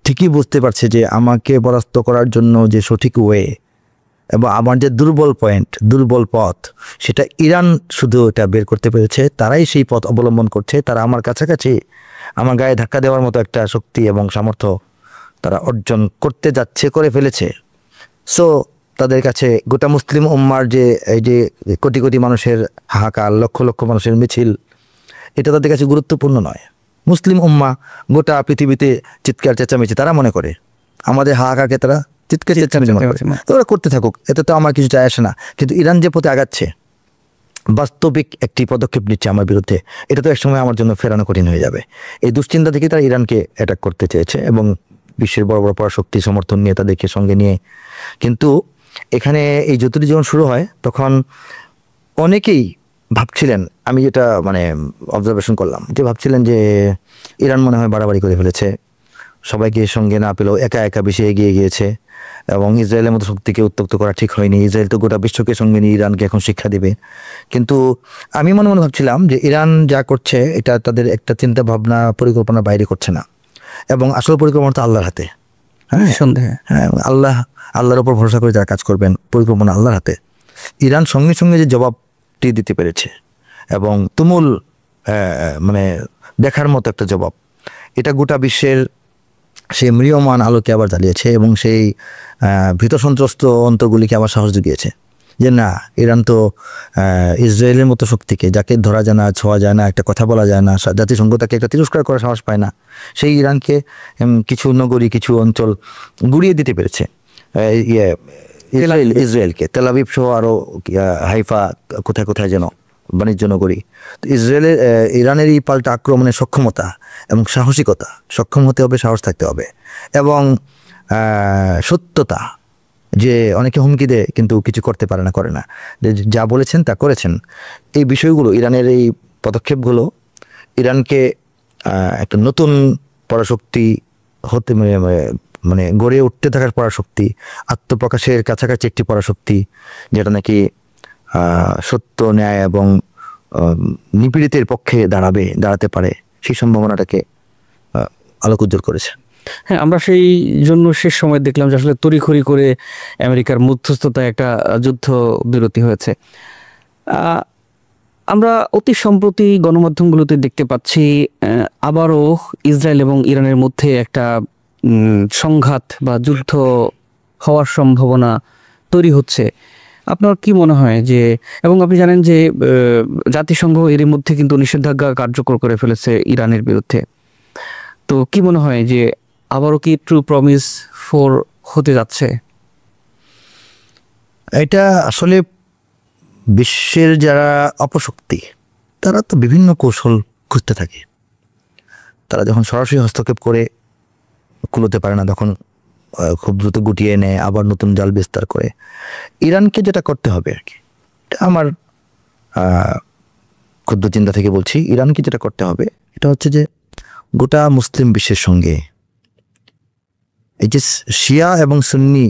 ঠিকই বুঝতে পারছে যে আমাকে পরাস্ত করার জন্য যে সঠিক ওয়ে এবং আমার যে দুর্বল পথ, সেটা ইরান শুধু এটা বের করতে পেরেছে। তারাই সেই পথ অবলম্বন করছে। তারা আমার কাছাকাছি আমার গায়ে ধাক্কা দেওয়ার মতো একটা শক্তি এবং সামর্থ্য তারা অর্জন করতে যাচ্ছে, করে ফেলেছে। সো তাদের কাছে গোটা মুসলিম উম্মার যে এই যে কোটি কোটি মানুষের হাহাকার, লক্ষ লক্ষ মানুষের মিছিল, এটা তাদের কাছে গুরুত্বপূর্ণ নয়। মুসলিম উম্মা গোটা পৃথিবীতে চিৎকার চেঁচামেচি তারা মনে করে, আমাদের হাহাকারকে তারা চিৎকার চেঁচামেচি মনে করে। তো ওরা করতে থাকুক, এতে তো আমার কিছু যায় আসে না। কিন্তু ইরান যে পথে আগাচ্ছে, বাস্তবিক একটি পদক্ষেপ নিচ্ছে আমার বিরুদ্ধে, এটা তো একসময় আমার জন্য ফেরানো কঠিন হয়ে যাবে। এই দুশ্চিন্তা থেকে তারা ইরানকে অ্যাটাক করতে চেয়েছে, এবং বিশ্বের বড় বড় পরাশক্তি সমর্থন নিয়ে তাদেরকে সঙ্গে নিয়ে। কিন্তু এখানে এই যুদ্ধটি যখন শুরু হয়, তখন অনেকেই ভাবছিলেন, আমি যেটা মানে অবজারভেশন করলাম, যে ভাবছিলেন যে ইরান মনে হয় বাড়াবাড়ি করে ফেলেছে, সবাইকে সঙ্গে না পেলেও একা একা বেশি এগিয়ে গিয়েছে, এবং ইসরায়েলের মতো শক্তিকে উত্তক্ত করা ঠিক হয়নি। ইসরায়েল তো গোটা বিশ্বকে সঙ্গে নিয়ে ইরানকে এখন শিক্ষা দিবে। কিন্তু আমি মনে মনে ভাবছিলাম যে ইরান যা করছে এটা তাদের একটা চিন্তা ভাবনা পরিকল্পনা বাইরে করছে না, এবং আসল পরিকল্পনা তো আল্লাহর হাতে। হ্যাঁ, সন্দেহ, হ্যাঁ, আল্লাহর উপর ভরসা করে যারা কাজ করবেন, পরিকল্পনা আল্লাহর হাতে। ইরান সঙ্গে সঙ্গে যে জবাবটি দিতে পেরেছে, এবং তুমুল মানে দেখার মতো একটা জবাব, এটা গোটা বিশ্বের সেই ম্রিয়মান আলোকে আবার জ্বালিয়েছে, এবং সেই ভীত সন্ত্রস্ত অন্তরগুলিকে আবার সাহস জুগিয়েছে। যে না, ইরান তো ইসরায়েলের মতো শক্তিকে, যাকে ধরা যায় না, ছোঁয়া যায় না, একটা কথা বলা যায় না, জাতিসংঘ তাকে একটা তিরস্কার করার সাহস পায় না, সেই ইরানকে কিছু নগরী, কিছু অঞ্চল গুড়িয়ে দিতে পেরেছে ইসরায়েলকে, তেল আবিব সহ আরও হাইফা, কোথায় কোথায় যেন বাণিজ্য নগরী। তো ইরানের এই পাল্টা আক্রমণের সক্ষমতা এবং সাহসিকতা, সক্ষম হতে হবে, সাহস থাকতে হবে, এবং সত্যতা, যে অনেকে হুমকি দেয় কিন্তু কিছু করতে পারে না, করে না, যা বলেছেন তা করেছেন। এই বিষয়গুলো, ইরানের এই পদক্ষেপগুলো ইরানকে একটা নতুন পরাশক্তি হতে, মানে গড়ে উঠতে থাকার পরাশক্তি, আত্মপ্রকাশের কাছাকাছি একটি পরাশক্তি, যেটা নাকি সত্য, ন্যায় এবং নিপীড়িতের পক্ষে দাঁড়াতে পারে, সেই সম্ভাবনাটাকে আলোক উজ্জ্বল করেছে। হ্যাঁ, আমরা সেই জন্য শেষ সময় দেখলাম যে আসলে তড়িঘড়ি করে আমেরিকার মধ্যস্থতায় একটা যুদ্ধ বিরতি হয়েছে। আমরা অতি সম্প্রতি গণমাধ্যমগুলোতে দেখতে পাচ্ছি আবারও ইসরায়েল এবং ইরানের মধ্যে একটা সংঘাত বা যুদ্ধ হওয়ার সম্ভাবনা তৈরি হচ্ছে। আপনার কি মনে হয় যে, এবং আপনি জানেন যে জাতিসংঘ এর মধ্যে কিন্তু নিষেধাজ্ঞা কার্যকর করে ফেলেছে ইরানের বিরুদ্ধে, তো কি মনে হয় যে আবারও কি ট্রু প্রমিস 4 হতে যাচ্ছে? এটা আসলে বিশ্বের যারা অপশক্তি, তারা তো বিভিন্ন কৌশল খুঁজতে থাকে। তারা যখন সরাসরি হস্তক্ষেপ করে কুলোতে পারে না, তখন খুব দ্রুত গুটিয়ে নেয়, আবার নতুন জাল বিস্তার করে। ইরানকে যেটা করতে হবে আর কি, আমার ক্ষুদ্র চিন্তা থেকে বলছি, ইরানকে যেটা করতে হবে এটা হচ্ছে যে গোটা মুসলিম বিশ্বের সঙ্গে এই যে শিয়া এবং সুন্নি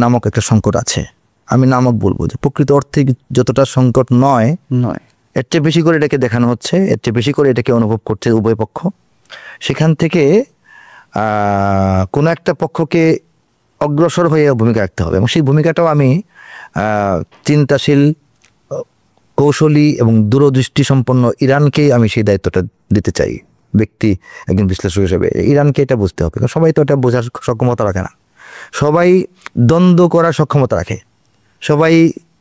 নামক একটা সংকট আছে, আমি নামক বলবো, যে প্রকৃত অর্থে যতটা সংকট নয়, এর চেয়ে বেশি করে এটাকে দেখানো হচ্ছে, এর চেয়ে বেশি করে এটাকে অনুভব করছে উভয় পক্ষ। সেখান থেকে কোনো একটা পক্ষকে অগ্রসর হয়ে ভূমিকা রাখতে হবে, এবং সেই ভূমিকাটাও আমি চিন্তাশীল, কৌশলী এবং দূরদৃষ্টি সম্পন্ন ইরানকেই আমি সেই দায়িত্বটা দিতে চাই, ব্যক্তি একজন বিশ্লেষক হিসেবে। ইরানকে এটা বুঝতে হবে, সবাই তো এটা বোঝার সক্ষমতা রাখে না, সবাই দ্বন্দ্ব করার সক্ষমতা রাখে, সবাই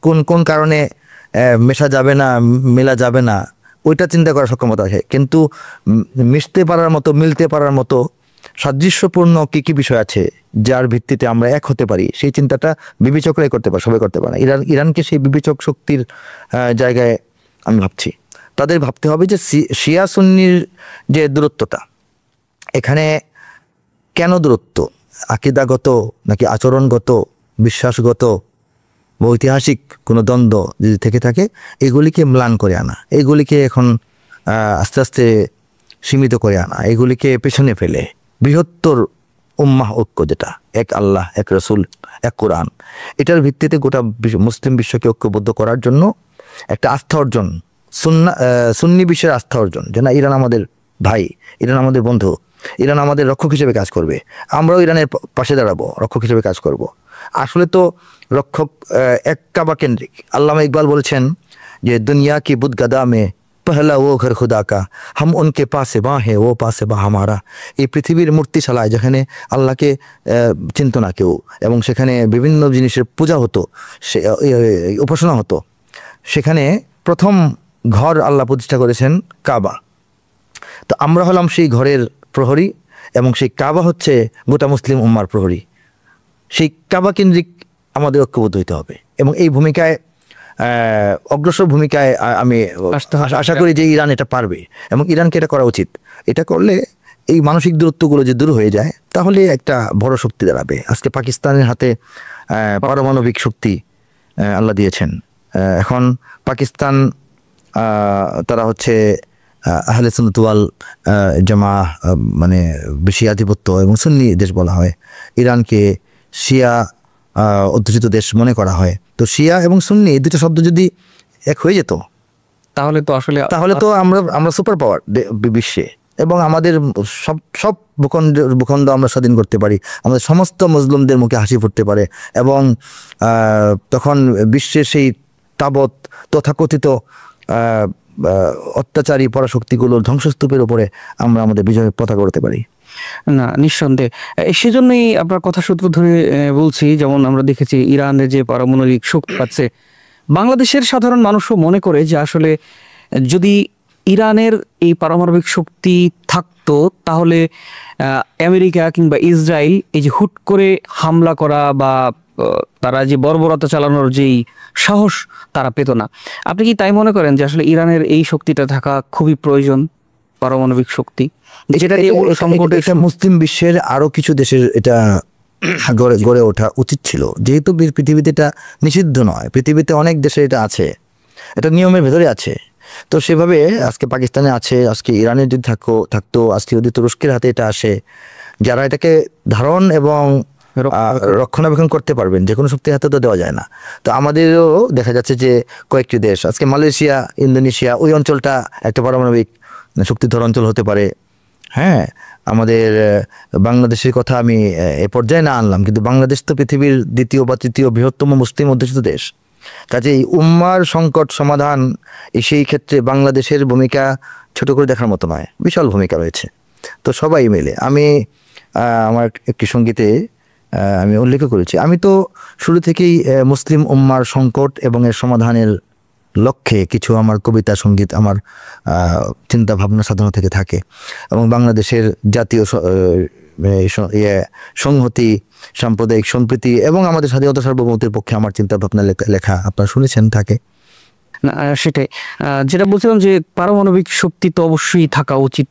কোন কোন কারণে মেশা যাবে না, মেলা যাবে না, ওইটা চিন্তা করার সক্ষমতা রাখে। কিন্তু মিশতে পারার মতো, মিলতে পারার মতো সাদৃশ্যপূর্ণ কী কী বিষয় আছে যার ভিত্তিতে আমরা এক হতে পারি, সেই চিন্তাটা বিবেচকরাই করতে পারে, সবাই করতে পারে না। ইরানকে সেই বিবেচক শক্তির জায়গায় আমি ভাবছি। তাদের ভাবতে হবে যে শিয়া সুন্নির যে দূরত্বটা, এখানে কেন দূরত্ব, আকিদাগত নাকি আচরণগত, বিশ্বাসগত বা ঐতিহাসিক কোনো দ্বন্দ্ব যদি থেকে থাকে, এগুলিকে ম্লান করে আনা, এগুলিকে এখন আস্তে আস্তে সীমিত করে আনা, এগুলিকে পেছনে ফেলে বৃহত্তর উম্মাহ ঐক্য, যেটা এক আল্লাহ, এক রসুল, এক কোরআন, এটার ভিত্তিতে গোটা মুসলিম বিশ্বকে ঐক্যবদ্ধ করার জন্য একটা আস্থা অর্জন, সুন্নি বিশ্বের আস্থা অর্জন, যে না, ইরান আমাদের ভাই, ইরান আমাদের বন্ধু, ইরান আমাদের রক্ষক হিসেবে কাজ করবে, আমরাও ইরানের পাশে দাঁড়াবো, রক্ষক হিসেবে কাজ করব। আসলে তো রক্ষক এক কাবা কেন্দ্রিক। আল্লামা ইকবাল বলেছেন যে দুনিয়া কি বুদ গদা মে পহলা ও ঘর খুদা কা, হাম উনকে পাশে বাঁ হে ও পাশে বা হামারা। এই পৃথিবীর মূর্তিশালায় যেখানে আল্লাহকে চিনত না কেউ, এবং সেখানে বিভিন্ন জিনিসের পূজা হতো, উপাসনা হতো, সেখানে প্রথম ঘর আল্লাহ প্রতিষ্ঠা করেছেন কাবা। তো আমরা হলাম সেই ঘরের প্রহরী, এবং সেই কাবা হচ্ছে গোটা মুসলিম উম্মার প্রহরী। সেই কাবা কেন্দ্রিক আমাদের ঐক্যবদ্ধ হইতে হবে, এবং এই ভূমিকায় অগ্রসর ভূমিকায় আমি আশা করি যে ইরান এটা পারবে, এবং ইরানকে এটা করা উচিত। এটা করলে এই মানসিক দূরত্বগুলো যে দূর হয়ে যায়, তাহলে একটা বড় শক্তি দাঁড়াবে। আজকে পাকিস্তানের হাতে পারমাণবিক শক্তি আল্লাহ দিয়েছেন। এখন পাকিস্তান তারা হচ্ছে আহলে সুন্নাত ওয়াল জামা, মানে বেশি আধিপত্য এবং সুন্নি দেশ বলা হয়। ইরানকে শিয়া অধ্যুষিত দেশ মনে করা হয়। তো শিয়া এবং সুন্নি এই দুটো শব্দ যদি এক হয়ে যেত, তাহলে তো আমরা সুপার পাওয়ার বিশ্বে, এবং আমাদের সব ভূখণ্ড আমরা স্বাধীন করতে পারি, আমাদের সমস্ত মুসলিমদের মুখে হাসি ফুটতে পারে, এবং তখন বিশ্বের সেই তাবৎ তথাকথিত অত্যাচারী পরাশক্তিগুলোর ধ্বংসস্তূপের উপরে আমরা আমাদের বিজয় পতাকা করতে পারি। না নিঃসন্দেহে সেজন্যই আপনার কথা সূত্র ধরে বলছি, যেমন আমরা দেখেছি ইরানের যে পারমাণবিক শক্তি পাচ্ছে, বাংলাদেশের সাধারণ মানুষও মনে করে যে আসলে যদি ইরানের এই পারমাণবিক শক্তি থাকতো তাহলে আমেরিকা কিংবা ইসরায়েল এই যে হুট করে হামলা করা বা তারা যে বর্বরতা চালানোর যেই সাহস তারা পেত না। আপনি কি তাই মনে করেন যে আসলে ইরানের এই শক্তিটা থাকা খুবই প্রয়োজন, পারমাণবিক শক্তি, যেটা এটা মুসলিম বিশ্বের আরো কিছু দেশের এটা গড়ে ওঠা উচিত ছিল, যেহেতু পৃথিবীতে এটা নিষিদ্ধ নয়, পৃথিবীতে অনেক দেশে এটা আছে, এটা নিয়মের ভেতরে আছে। তো সেভাবে আজকে পাকিস্তানে আছে, আজকে ইরানের যদি থাকতো, আজকে যদি তুরস্কের হাতে এটা আসে, যারা এটাকে ধারণ এবং রক্ষণাবেক্ষণ করতে পারবেন, যে কোনো শক্তির হাতে তো দেওয়া যায় না। তো আমাদেরও দেখা যাচ্ছে যে কয়েকটি দেশ, আজকে মালয়েশিয়া, ইন্দোনেশিয়া, ওই অঞ্চলটা একটা পারমাণবিক শক্তিধর অঞ্চল হতে পারে। হ্যাঁ, আমাদের বাংলাদেশের কথা আমি এ পর্যায়ে না আনলাম, কিন্তু বাংলাদেশ তো পৃথিবীর দ্বিতীয় বা তৃতীয় বৃহত্তম মুসলিম অধ্যুষিত দেশ। কাজেই উম্মার সংকট সমাধান সেই ক্ষেত্রে বাংলাদেশের ভূমিকা ছোট করে দেখার মতো নয়, বিশাল ভূমিকা রয়েছে। তো সবাই মিলে আমি আমার একটি সঙ্গীতে আমি উল্লেখ করেছি, আমি তো শুরু থেকেই মুসলিম উম্মার সংকট এবং এর সমাধানের লক্ষ্যে কিছু আমার কবিতা সঙ্গীত আমার চিন্তা ভাবনা সাধনা থেকে থাকে, এবং বাংলাদেশের জাতীয় সংহতি, সাম্প্রদায়িক সম্প্রীতি এবং আমাদের স্বাধীনতা সার্বভৌমত্বের পক্ষে আমার চিন্তা ভাবনা লেখা আপনারা শুনেছেন থাকে। না সেটাই যেটা বলছিলাম যে পারমাণবিক শক্তি তো অবশ্যই থাকা উচিত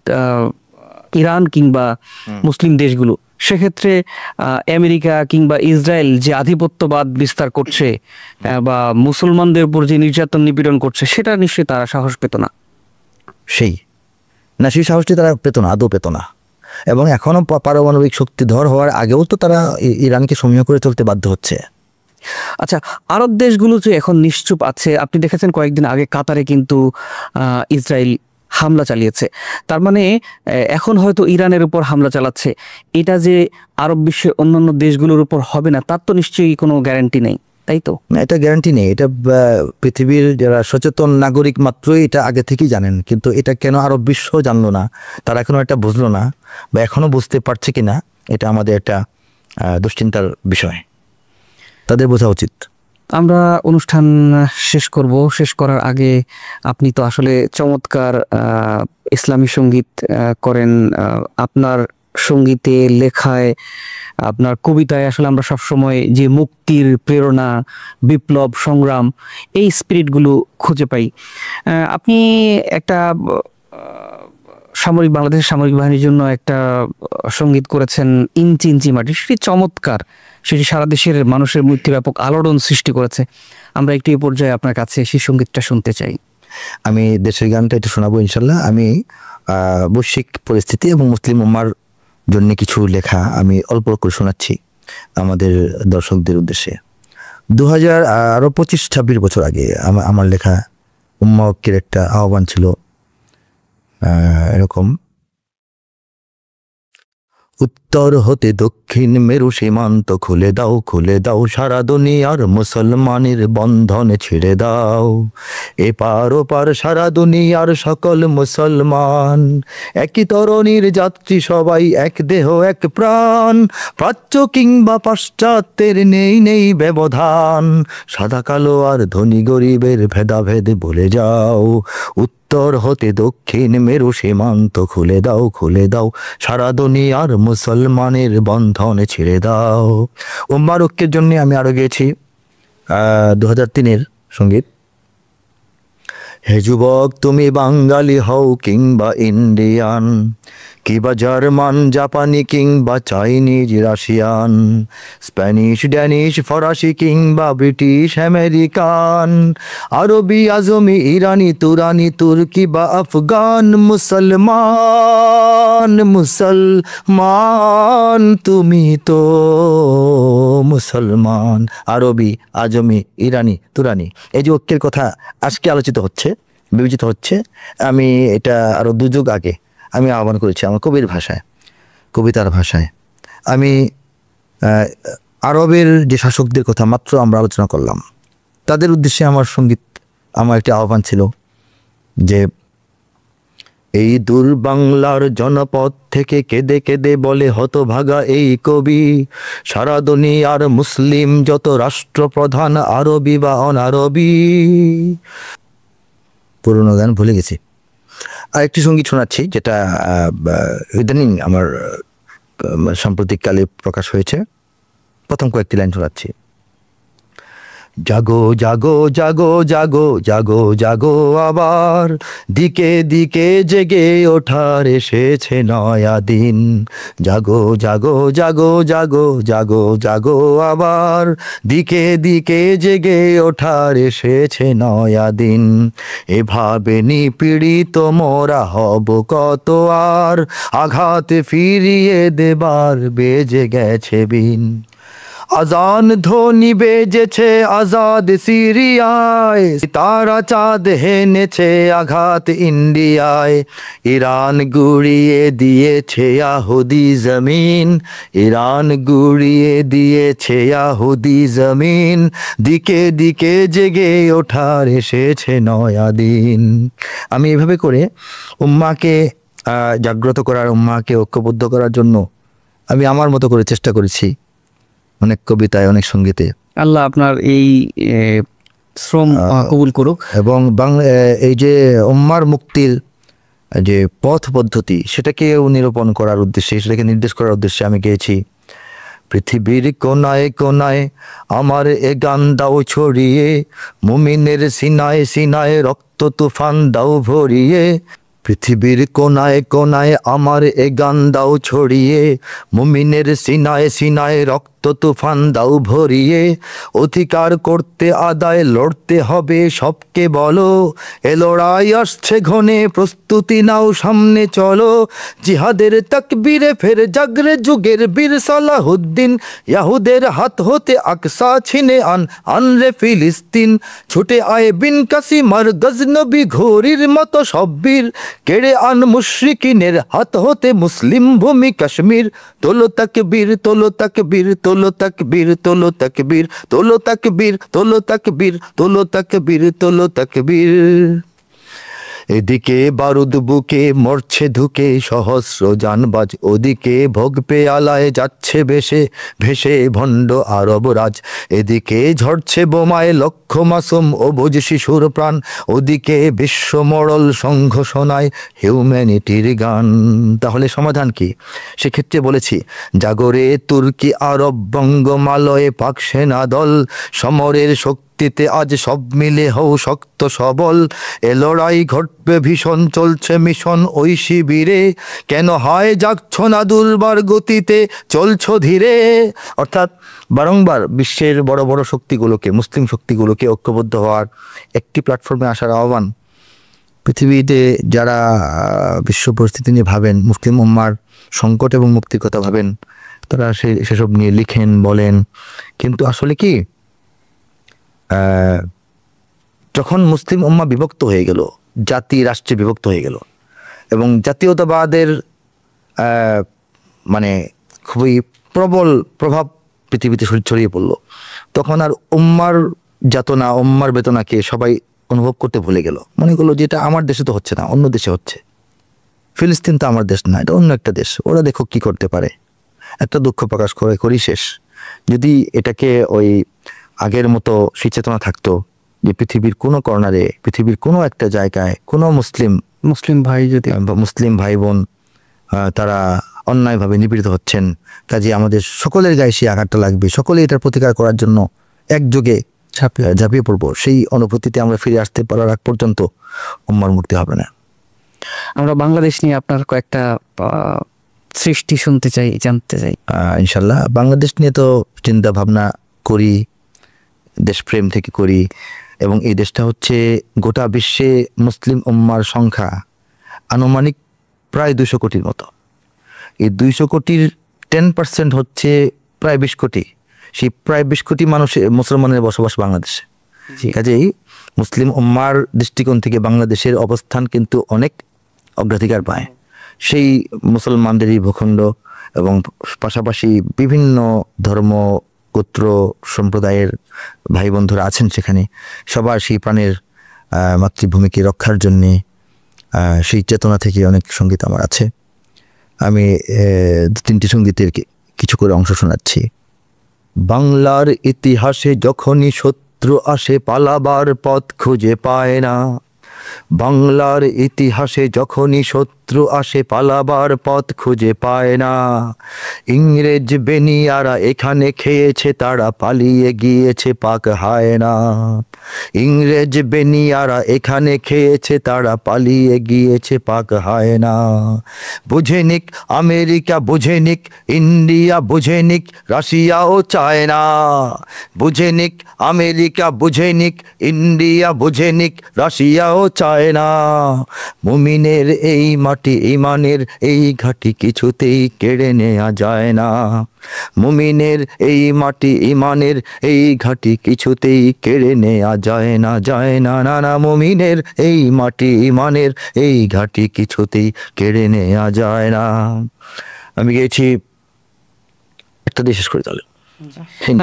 ইরান কিংবা মুসলিম দেশগুলো। সেক্ষেত্রে আমেরিকা কিংবা ইসরায়েল যে আধিপত্যবাদ বিস্তার করছে বা মুসলমানদের উপর যে নির্যাতন নিপীড়ন করছে, সেটা নিশ্চয়ই তারা সাহস পেত না। সেই সাহসটি তারা পেত না, আদৌ পেত না। এবং এখনো পারমাণবিক শক্তিধর হওয়ার আগেও তো তারা ইরানকে সমীহ করে চলতে বাধ্য হচ্ছে। আচ্ছা, আরব দেশগুলো যে এখন নিশ্চুপ আছে, আপনি দেখেছেন কয়েকদিন আগে কাতারে কিন্তু ইসরায়েল হামলা চালিয়েছে, তার মানে এখন হয়তো ইরানের উপর হামলা চালাচ্ছে। এটা যে আরব বিশ্বের অন্যান্য দেশগুলোর উপর হবে না তার তো নিশ্চয়ই কোনো গ্যারান্টি নেই, তাই তো? না, এটা গ্যারান্টি নেই। এটা পৃথিবীর যারা সচেতন নাগরিক মাত্রই এটা আগে থেকেই জানেন, কিন্তু এটা কেন আরব বিশ্ব জানলো না, তারা এখনো এটা বুঝলো না বা এখনো বুঝতে পারছে কিনা, এটা আমাদের একটা দুশ্চিন্তার বিষয়, তাদের বোঝা উচিত। আমরা অনুষ্ঠান শেষ করব। শেষ করার আগে আপনি তো আসলে চমৎকার ইসলামী সঙ্গীত করেন, আপনার সঙ্গীতে, লেখায়, আপনার কবিতায় আসলে আমরা সবসময় যে মুক্তির প্রেরণা, বিপ্লব, সংগ্রাম, এই স্পিরিটগুলো খুঁজে পাই। আপনি একটা বাংলাদেশের সামরিক বাহিনীর জন্য একটা সঙ্গীত করেছেন, ইঞ্চি ইঞ্চি মাটি, সেটি চমৎকার, সেটি সারা দেশের মানুষের মধ্যে ব্যাপক আলোড়ন সৃষ্টি করেছে। আমরা একটু এই পর্যায়ে আপনার কাছে সেই সঙ্গীতটা শুনতে চাই। আমি দেশের গানটা একটু শোনাবো ইনশাল্লাহ। আমি বৈশ্বিক পরিস্থিতি এবং মুসলিম উম্মার জন্য কিছু লেখা আমি অল্প করে শোনাচ্ছি আমাদের দর্শকদের উদ্দেশ্যে। 25-26 বছর আগে আমার লেখা উম্মা ঐক্যের একটা আহ্বান ছিল এরকম: উত্তর হতে দক্ষিণ মেরু সীমান্ত খুলে দাও, খুলে দাও, সারা দুনিয়ার মুসলমানের বন্ধন ছেড়ে দাও। এপার ওপার সারা দুনিয়ার সকল মুসলমান, একই তরণীর যাত্রী সবাই, এক দেহ এক প্রাণ। প্রাচ্য কিংবা পাশ্চাত্যের নেই ব্যবধান, সাদা কালো আর ধনী গরিবের ভেদাভেদ ভুলে যাও। উত্তর হতে দক্ষিণ মেরু সীমান্ত খুলে দাও, খুলে দাও, সারা দুনিয়ার মুসলমানের বন্ধন ছেড়ে দাও। উম্মার ঐক্যের জন্য আমি আরো গেয়েছি 2003-এর সঙ্গীত। হে যুবক, তুমি বাঙালি হও কিংবা ইন্ডিয়ান, কিংবা জার্মান, জাপানি কিংবা চাইনিজ, রাশিয়ান, স্প্যানিশ, ড্যানিশ, ফরাসি কিংবা ব্রিটিশ, আমেরিকান, আরবি, আজমি, ইরানি, তুরানি, তুর্কি বা আফগান, মুসলমান তুমি তো মুসলমান। আরবি, আজমি, ইরানি, তুরানি, এই যে ঐক্যের কথা আজকে আলোচিত হচ্ছে, বিবেচিত হচ্ছে, আমি এটা আরো 2 যুগ আগে আমি আহ্বান করেছি আমার কবির ভাষায়, কবিতার ভাষায়। আমি আরবের যে শাসকদের কথা মাত্র আমরা আলোচনা করলাম, তাদের উদ্দেশ্যে আমার সঙ্গীত, আমার একটি আহ্বান ছিল যে এই দূর বাংলার জনপদ থেকে কেঁদে কেঁদে বলে হতভাগা এই কবি, সারা দুনিয়ার মুসলিম যত রাষ্ট্রপ্রধান আরবি বা অনারবি। পুরনো গান ভুলে গেছি। আর একটি সঙ্গীত শোনাচ্ছি যেটা ইদানিং আমার সাম্প্রতিককালে প্রকাশ হয়েছে। প্রথম কয়েকটি লাইন শোনাচ্ছি। জাগো জাগো জাগো জাগো জাগো জাগো আবার, দিকে দিকে জেগে ওঠার এসেছে নয়া দিন। জাগো জাগো জাগো জাগো জাগো জাগো আবার, দিকে দিকে জেগে ওঠার এসেছে নয়া দিন। এভাবে নিপীড়িত মোরা হব কত আর, আঘাত ফিরিয়ে দেবার বেজে গেছে বিন। আজান ধ্বনি বেজেছে আজাদ সিরিয়ায়, তারা চাঁদ হেনেছে আঘাত ইন্ডিয়ায়। ইরান গুড়িয়ে দিয়েছে ইয়াহুদি জমিন, ইরান গুড়িয়ে দিয়েছে ইয়াহুদি জমিন। দিকে দিকে জেগে ওঠার এসেছে নয়া দিন। আমি এভাবে করে উম্মাকে জাগ্রত করার, উম্মাকে ঐক্যবদ্ধ করার জন্য আমি আমার মতো করে চেষ্টা করেছি, অনেক কবিতায়, অনেক সঙ্গীতে। আল্লাহ আপনার এই শ্রম কবুল করুক। এবং এই যে উম্মার মুক্তির যে পথ পদ্ধতি, সেটাকে নিরূপণ করার উদ্দেশ্যে, সেটাকে নির্দেশ করার উদ্দেশ্যে আমি গেয়েছি। পৃথিবীর কোনায় কোনায় আমার এ গান দাও ছড়িয়ে, মুমিনের সিনায় সিনায় রক্ত তুফান দাও ভরিয়ে। পৃথিবীর কোনায় কোনায় আমার এ গান দাও ছড়িয়ে, মুমিনের সিনায় সিনায় রক্ত তুফান দাও ভরিয়ে। অধিকার করতে আদায় লড়তে হবে সবকে বলো, এ লড়াই আসছে ঘনে প্রস্তুতি নাও সামনে চলো। জিহাদের তাকবীরে ফের জাগরে যুগের বীর সালাহুদ্দিন, ইয়াহুদের হাত হতে আকসা ছিনে আনরে ফিলিস্তিন। ছুটে আয় বিন কাসিমার গজনবী ঘোরির মতো সব বীর, কেড়ে আন মুশরিকিনের হাত হতে মুসলিম ভূমি কাশ্মীর। তোলো তাকবীর তোলো তাকবীর তোলো তাকবীর তোলো তাকবীর তোলো তাকবীর তোলো তাকবীর তোলো তাকবীর তোলো তাকবীর। এদিকে বারুদ বুকে মরছে ধুকে সহস্র জানবাজ, ওদিকে ভোগ পেয়ালায় যাচ্ছে ভেসে ভেসে ভণ্ড আরব রাজ। এদিকে ঝরছে বোমায় লক্ষ মাসুম অবুঝ শিশুর প্রাণ, ওদিকে বিশ্ব মরল সংঘ শোনায় হিউম্যানিটির গান। তাহলে সমাধান কি? সেক্ষেত্রে বলেছি, জাগরে তুর্কি আরব বঙ্গমালয়ে পাক সেনা দল, সমরের শক্তিতে আজ সব মিলে হও শক্ত সবল। এ লড়াই ঘটবে ভীষণ, চলছে মিশন ওই শিবিরে, কেন হয় যাচ্ছ না দুর্বার গতিতে চলছ ধীরে। অর্থাৎ বারংবার বিশ্বের বড় বড় শক্তিগুলোকে, মুসলিম শক্তিগুলোকে ঐক্যবদ্ধ হওয়ার, একটি প্ল্যাটফর্মে আসার আহ্বান। পৃথিবীতে যারা বিশ্ব পরিস্থিতি নিয়ে ভাবেন, মুসলিম উম্মার সংকট এবং মুক্তির কথা ভাবেন, তারা সেসব নিয়ে লিখেন, বলেন। কিন্তু আসলে কি, যখন মুসলিম উম্মাহ বিভক্ত হয়ে গেল, জাতি রাষ্ট্রে বিভক্ত হয়ে গেল এবং জাতীয়তাবাদের মানে খুবই প্রবল প্রভাব পৃথিবীতে ছড়িয়ে পড়লো, তখন আর উম্মার যাতনা, উম্মার বেদনাকে সবাই অনুভব করতে ভুলে গেল। মনে করলো যে এটা আমার দেশে তো হচ্ছে না, অন্য দেশে হচ্ছে। ফিলিস্তিন তো আমার দেশ না, এটা অন্য একটা দেশ, ওরা দেখো কি করতে পারে। একটা দুঃখ প্রকাশ করি শেষ। যদি এটাকে ওই আগের মতো সচেতনা থাকতো যে পৃথিবীর কোনো কর্নারে, পৃথিবীর কোনো একটা জায়গায় কোনো মুসলিম ভাই বোন তারা অন্যায়ভাবে নিপীড়িত হচ্ছেন, কাজে আমাদের সকলের গায়ে সেই আঘাতটা লাগবে, সকলে এটার প্রতিকার করার জন্য একযোগে ঝাঁপিয়ে পড়বো, সেই অনুভূতিতে আমরা ফিরে আসতে পারার আগ পর্যন্ত উম্মার মুক্তি হবে না। আমরা বাংলাদেশ নিয়ে আপনার কয়েকটা সৃষ্টি শুনতে চাই, জানতে চাই। ইনশাল্লাহ বাংলাদেশ নিয়ে তো চিন্তা ভাবনা করি, দেশপ্রেম থেকে করি। এবং এই দেশটা হচ্ছে গোটা বিশ্বে মুসলিম উম্মার সংখ্যা আনুমানিক প্রায় 200 কোটির মতো। এই 200 কোটির 10% হচ্ছে প্রায় 20 কোটি। সেই প্রায় 20 কোটি মানুষের মুসলমানের বসবাস বাংলাদেশে। কাজেই মুসলিম উম্মার দৃষ্টিকোণ থেকে বাংলাদেশের অবস্থান কিন্তু অনেক অগ্রাধিকার পায়। সেই মুসলমানদেরই ভূখণ্ড এবং পাশাপাশি বিভিন্ন ধর্ম, গোত্র, সম্প্রদায়ের ভাই বন্ধুরা আছেন সেখানে, সবার সেই প্রাণের মাতৃভূমিকে রক্ষার জন্যে সেই চেতনা থেকে অনেক সঙ্গীত আমার আছে। আমি 2-3টি সঙ্গীতের কিছু করে অংশ শোনাচ্ছি। বাংলার ইতিহাসে যখনই শত্রু আসে পালাবার পথ খুঁজে পায় না, বাংলার ইতিহাসে যখনই শত্রু আসে পালাবার পথ খুঁজে পায় না। ইংরেজ বেনিয়ারা এখানে খেয়েছে, তারা পালিয়ে গিয়েছে পাক হায়না। ইংরেজ বেনিয়ারা এখানে খেয়েছে, তারা পালিয়ে গিয়েছে পাক হায়না। বুঝে নিক আমেরিকা, বুঝে নিক ইন্ডিয়া, বুঝে নিক রাশিয়াও চায়না। বুঝে নিক আমেরিকা, বুঝে নিক ইন্ডিয়া, বুঝে নিক রাশিয়াও চায় না। মুমিনের এই মাটি ইমানের এই ঘাটি কিছুতেই কেড়ে নেওয়া যায় না। মুমিনের এই মাটি ইমানের এই ঘাটি কিছুতেই কেড়ে নেওয়া যায় না, যায় না, না না। মুমিনের এই মাটি ইমানের এই ঘাটি কিছুতেই কেড়ে নেওয়া যায় না। আমি গেছি একটা দিয়ে শেষ করে তাহলে।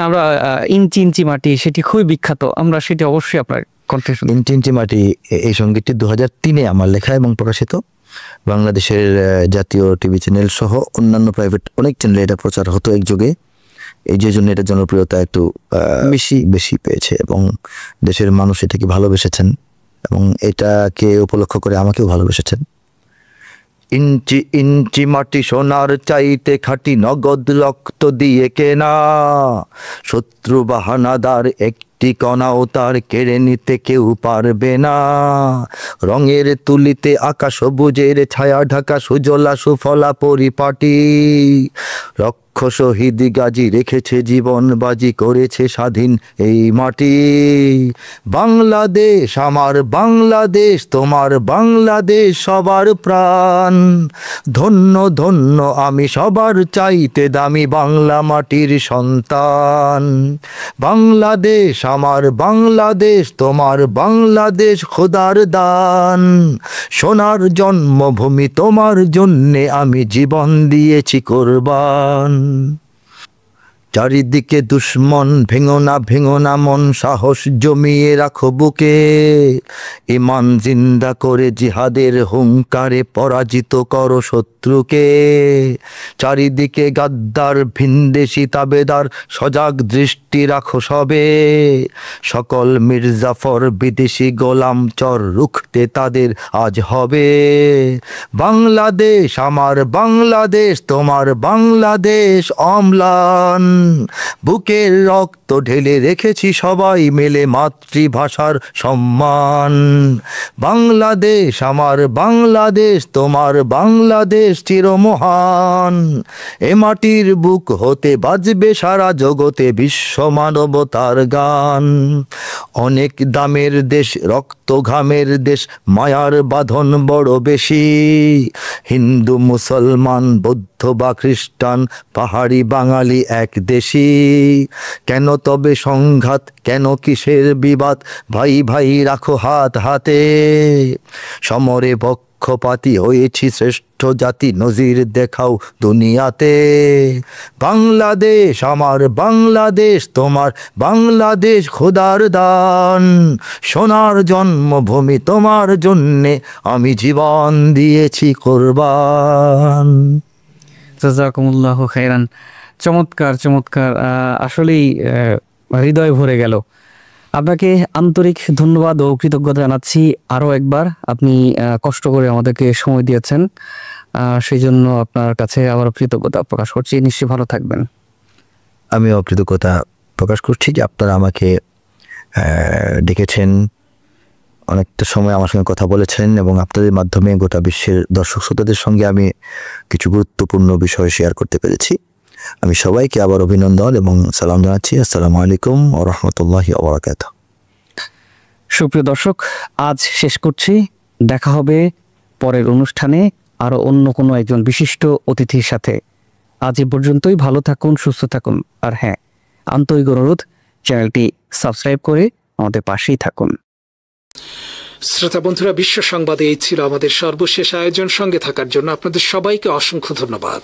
আমরা ইঞ্চি ইঞ্চি মাটি, সেটি খুবই বিখ্যাত, আমরা সেটি অবশ্যই আপনার কণ্ঠে শুনি। ইঞ্চি ইঞ্চি মাটি এই সঙ্গীতটি 2003-এ আমার লেখা এবং প্রকাশিত। বাংলাদেশের জাতীয় টিভি চ্যানেল সহ অন্যান্য প্রাইভেট অনেক চ্যানেলে এটা প্রচার হতো একযোগে। এই যে জন্য এটা জনপ্রিয়তা একটু বেশি পেয়েছে এবং দেশের মানুষ এটাকে ভালোবেসেছেন এবং এটাকে উপলক্ষ করে আমাকেও ভালোবেসেছেন। ইঞ্চি ইঞ্চি মাটি সোনার চাইতে খাঁটি, নগদ রক্ত দিয়ে কেনা। শত্রু বাহানাদার একটি কণাও তার কেড়ে নিতে কেউ পারবে না। রঙের তুলিতে আকাশ সবুজের ছায়া ঢাকা, সুজলা সুফলা পরিপাটি। শহীদ গাজী রেখেছে জীবন বাজি, করেছে স্বাধীন এই মাটি। বাংলাদেশ আমার বাংলাদেশ, তোমার বাংলাদেশ সবার প্রাণ। ধন্য ধন্য আমি সবার চাইতে দামি বাংলা মাটির সন্তান। বাংলাদেশ আমার বাংলাদেশ, তোমার বাংলাদেশ খোদার দান। সোনার জন্মভূমি, তোমার জন্যে আমি জীবন দিয়েছি কোরবান। চারিদিকে দুশ্মন, ভেঙো না মন, সাহস জমিয়ে রাখো বুকে। ইমান জিন্দা করে জিহাদের হুঙ্কারে পরাজিত করো শত্রুকে। চারিদিকে গাদ্দার ভিনদেশি তাবেদার, সজাগ দৃষ্টি রাখো সবে। সকল মির্জাফর বিদেশি গোলাম চর রুখতে তাদের আজ হবে। বাংলাদেশ আমার বাংলাদেশ, তোমার বাংলাদেশ অম্লান। বুকের রক্ত ঢেলে রেখেছি সবাই মিলে মাতৃভাষার সম্মান। বাংলাদেশ আমার বাংলাদেশ, তোমার বাংলাদেশ চিরমহান। এ মাটির বুক হতে বাজবে সারা জগতে বিশ্ব মানবতার গান। অনেক দামের দেশ, রক্ত ঘামের দেশ, মায়ার বাঁধন বড় বেশি। হিন্দু মুসলমান বৌদ্ধ বা খ্রিস্টান, পাহাড়ি বাঙালি এক দেশি। কেন তবে সংঘাত, কেন কিসের বিবাদ, ভাই ভাই রাখো হাত হাতে। সমরে পক্ষপাতী হয়েছি শ্রেষ্ঠ জাতি, নজির দেখাও দুনিয়াতে। বাংলাদেশ আমার বাংলাদেশ, তোমার বাংলাদেশ খোদার দান। সোনার জন্মভূমি, তোমার জন্যে আমি জীবন দিয়েছি কোরবান। জাযাকুমুল্লাহু খাইরান। চমৎকার চমৎকার, আসলেই হৃদয় ভরে গেল। আপনাকে আন্তরিক ধন্যবাদ ও কৃতজ্ঞতা জানাচ্ছি আরও একবার। আপনি কষ্ট করে আমাদেরকে সময় দিয়েছেন, সেই জন্য আপনার কাছে আবারও কৃতজ্ঞতা প্রকাশ করছি। নিশ্চয়ই ভালো থাকবেন। আমিও কৃতজ্ঞতা প্রকাশ করছি যে আপনারা আমাকে ডেকেছেন, অনেকটা সময় আমার সঙ্গে কথা বলেছেন এবং আপনাদের মাধ্যমে গোটা বিশ্বের দর্শক শ্রোতাদের সঙ্গে আমি কিছু গুরুত্বপূর্ণ বিষয় শেয়ার করতে পেরেছি। আমি সবাইকে আবার অভিনন্দন এবং সালাম জানাচ্ছি। আসসালামু আলাইকুম ওয়া রাহমাতুল্লাহি ওয়া বারাকাতুহু। সুপ্রিয় দর্শক, আজ শেষ করছি। দেখা হবে পরের অনুষ্ঠানে আরো অন্য কোনো একজন বিশিষ্ট অতিথির সাথে। আজ এ পর্যন্তই। ভালো থাকুন, সুস্থ থাকুন, আর হ্যাঁ, আন্তরিক অনুরোধ, চ্যানেলটি সাবস্ক্রাইব করে আমাদের পাশেই থাকুন। শ্রোতা বন্ধুরা, বিশ্ব সংবাদে এই ছিল আমাদের সর্বশেষ আয়োজন। সঙ্গে থাকার জন্য আপনাদের সবাইকে অসংখ্য ধন্যবাদ।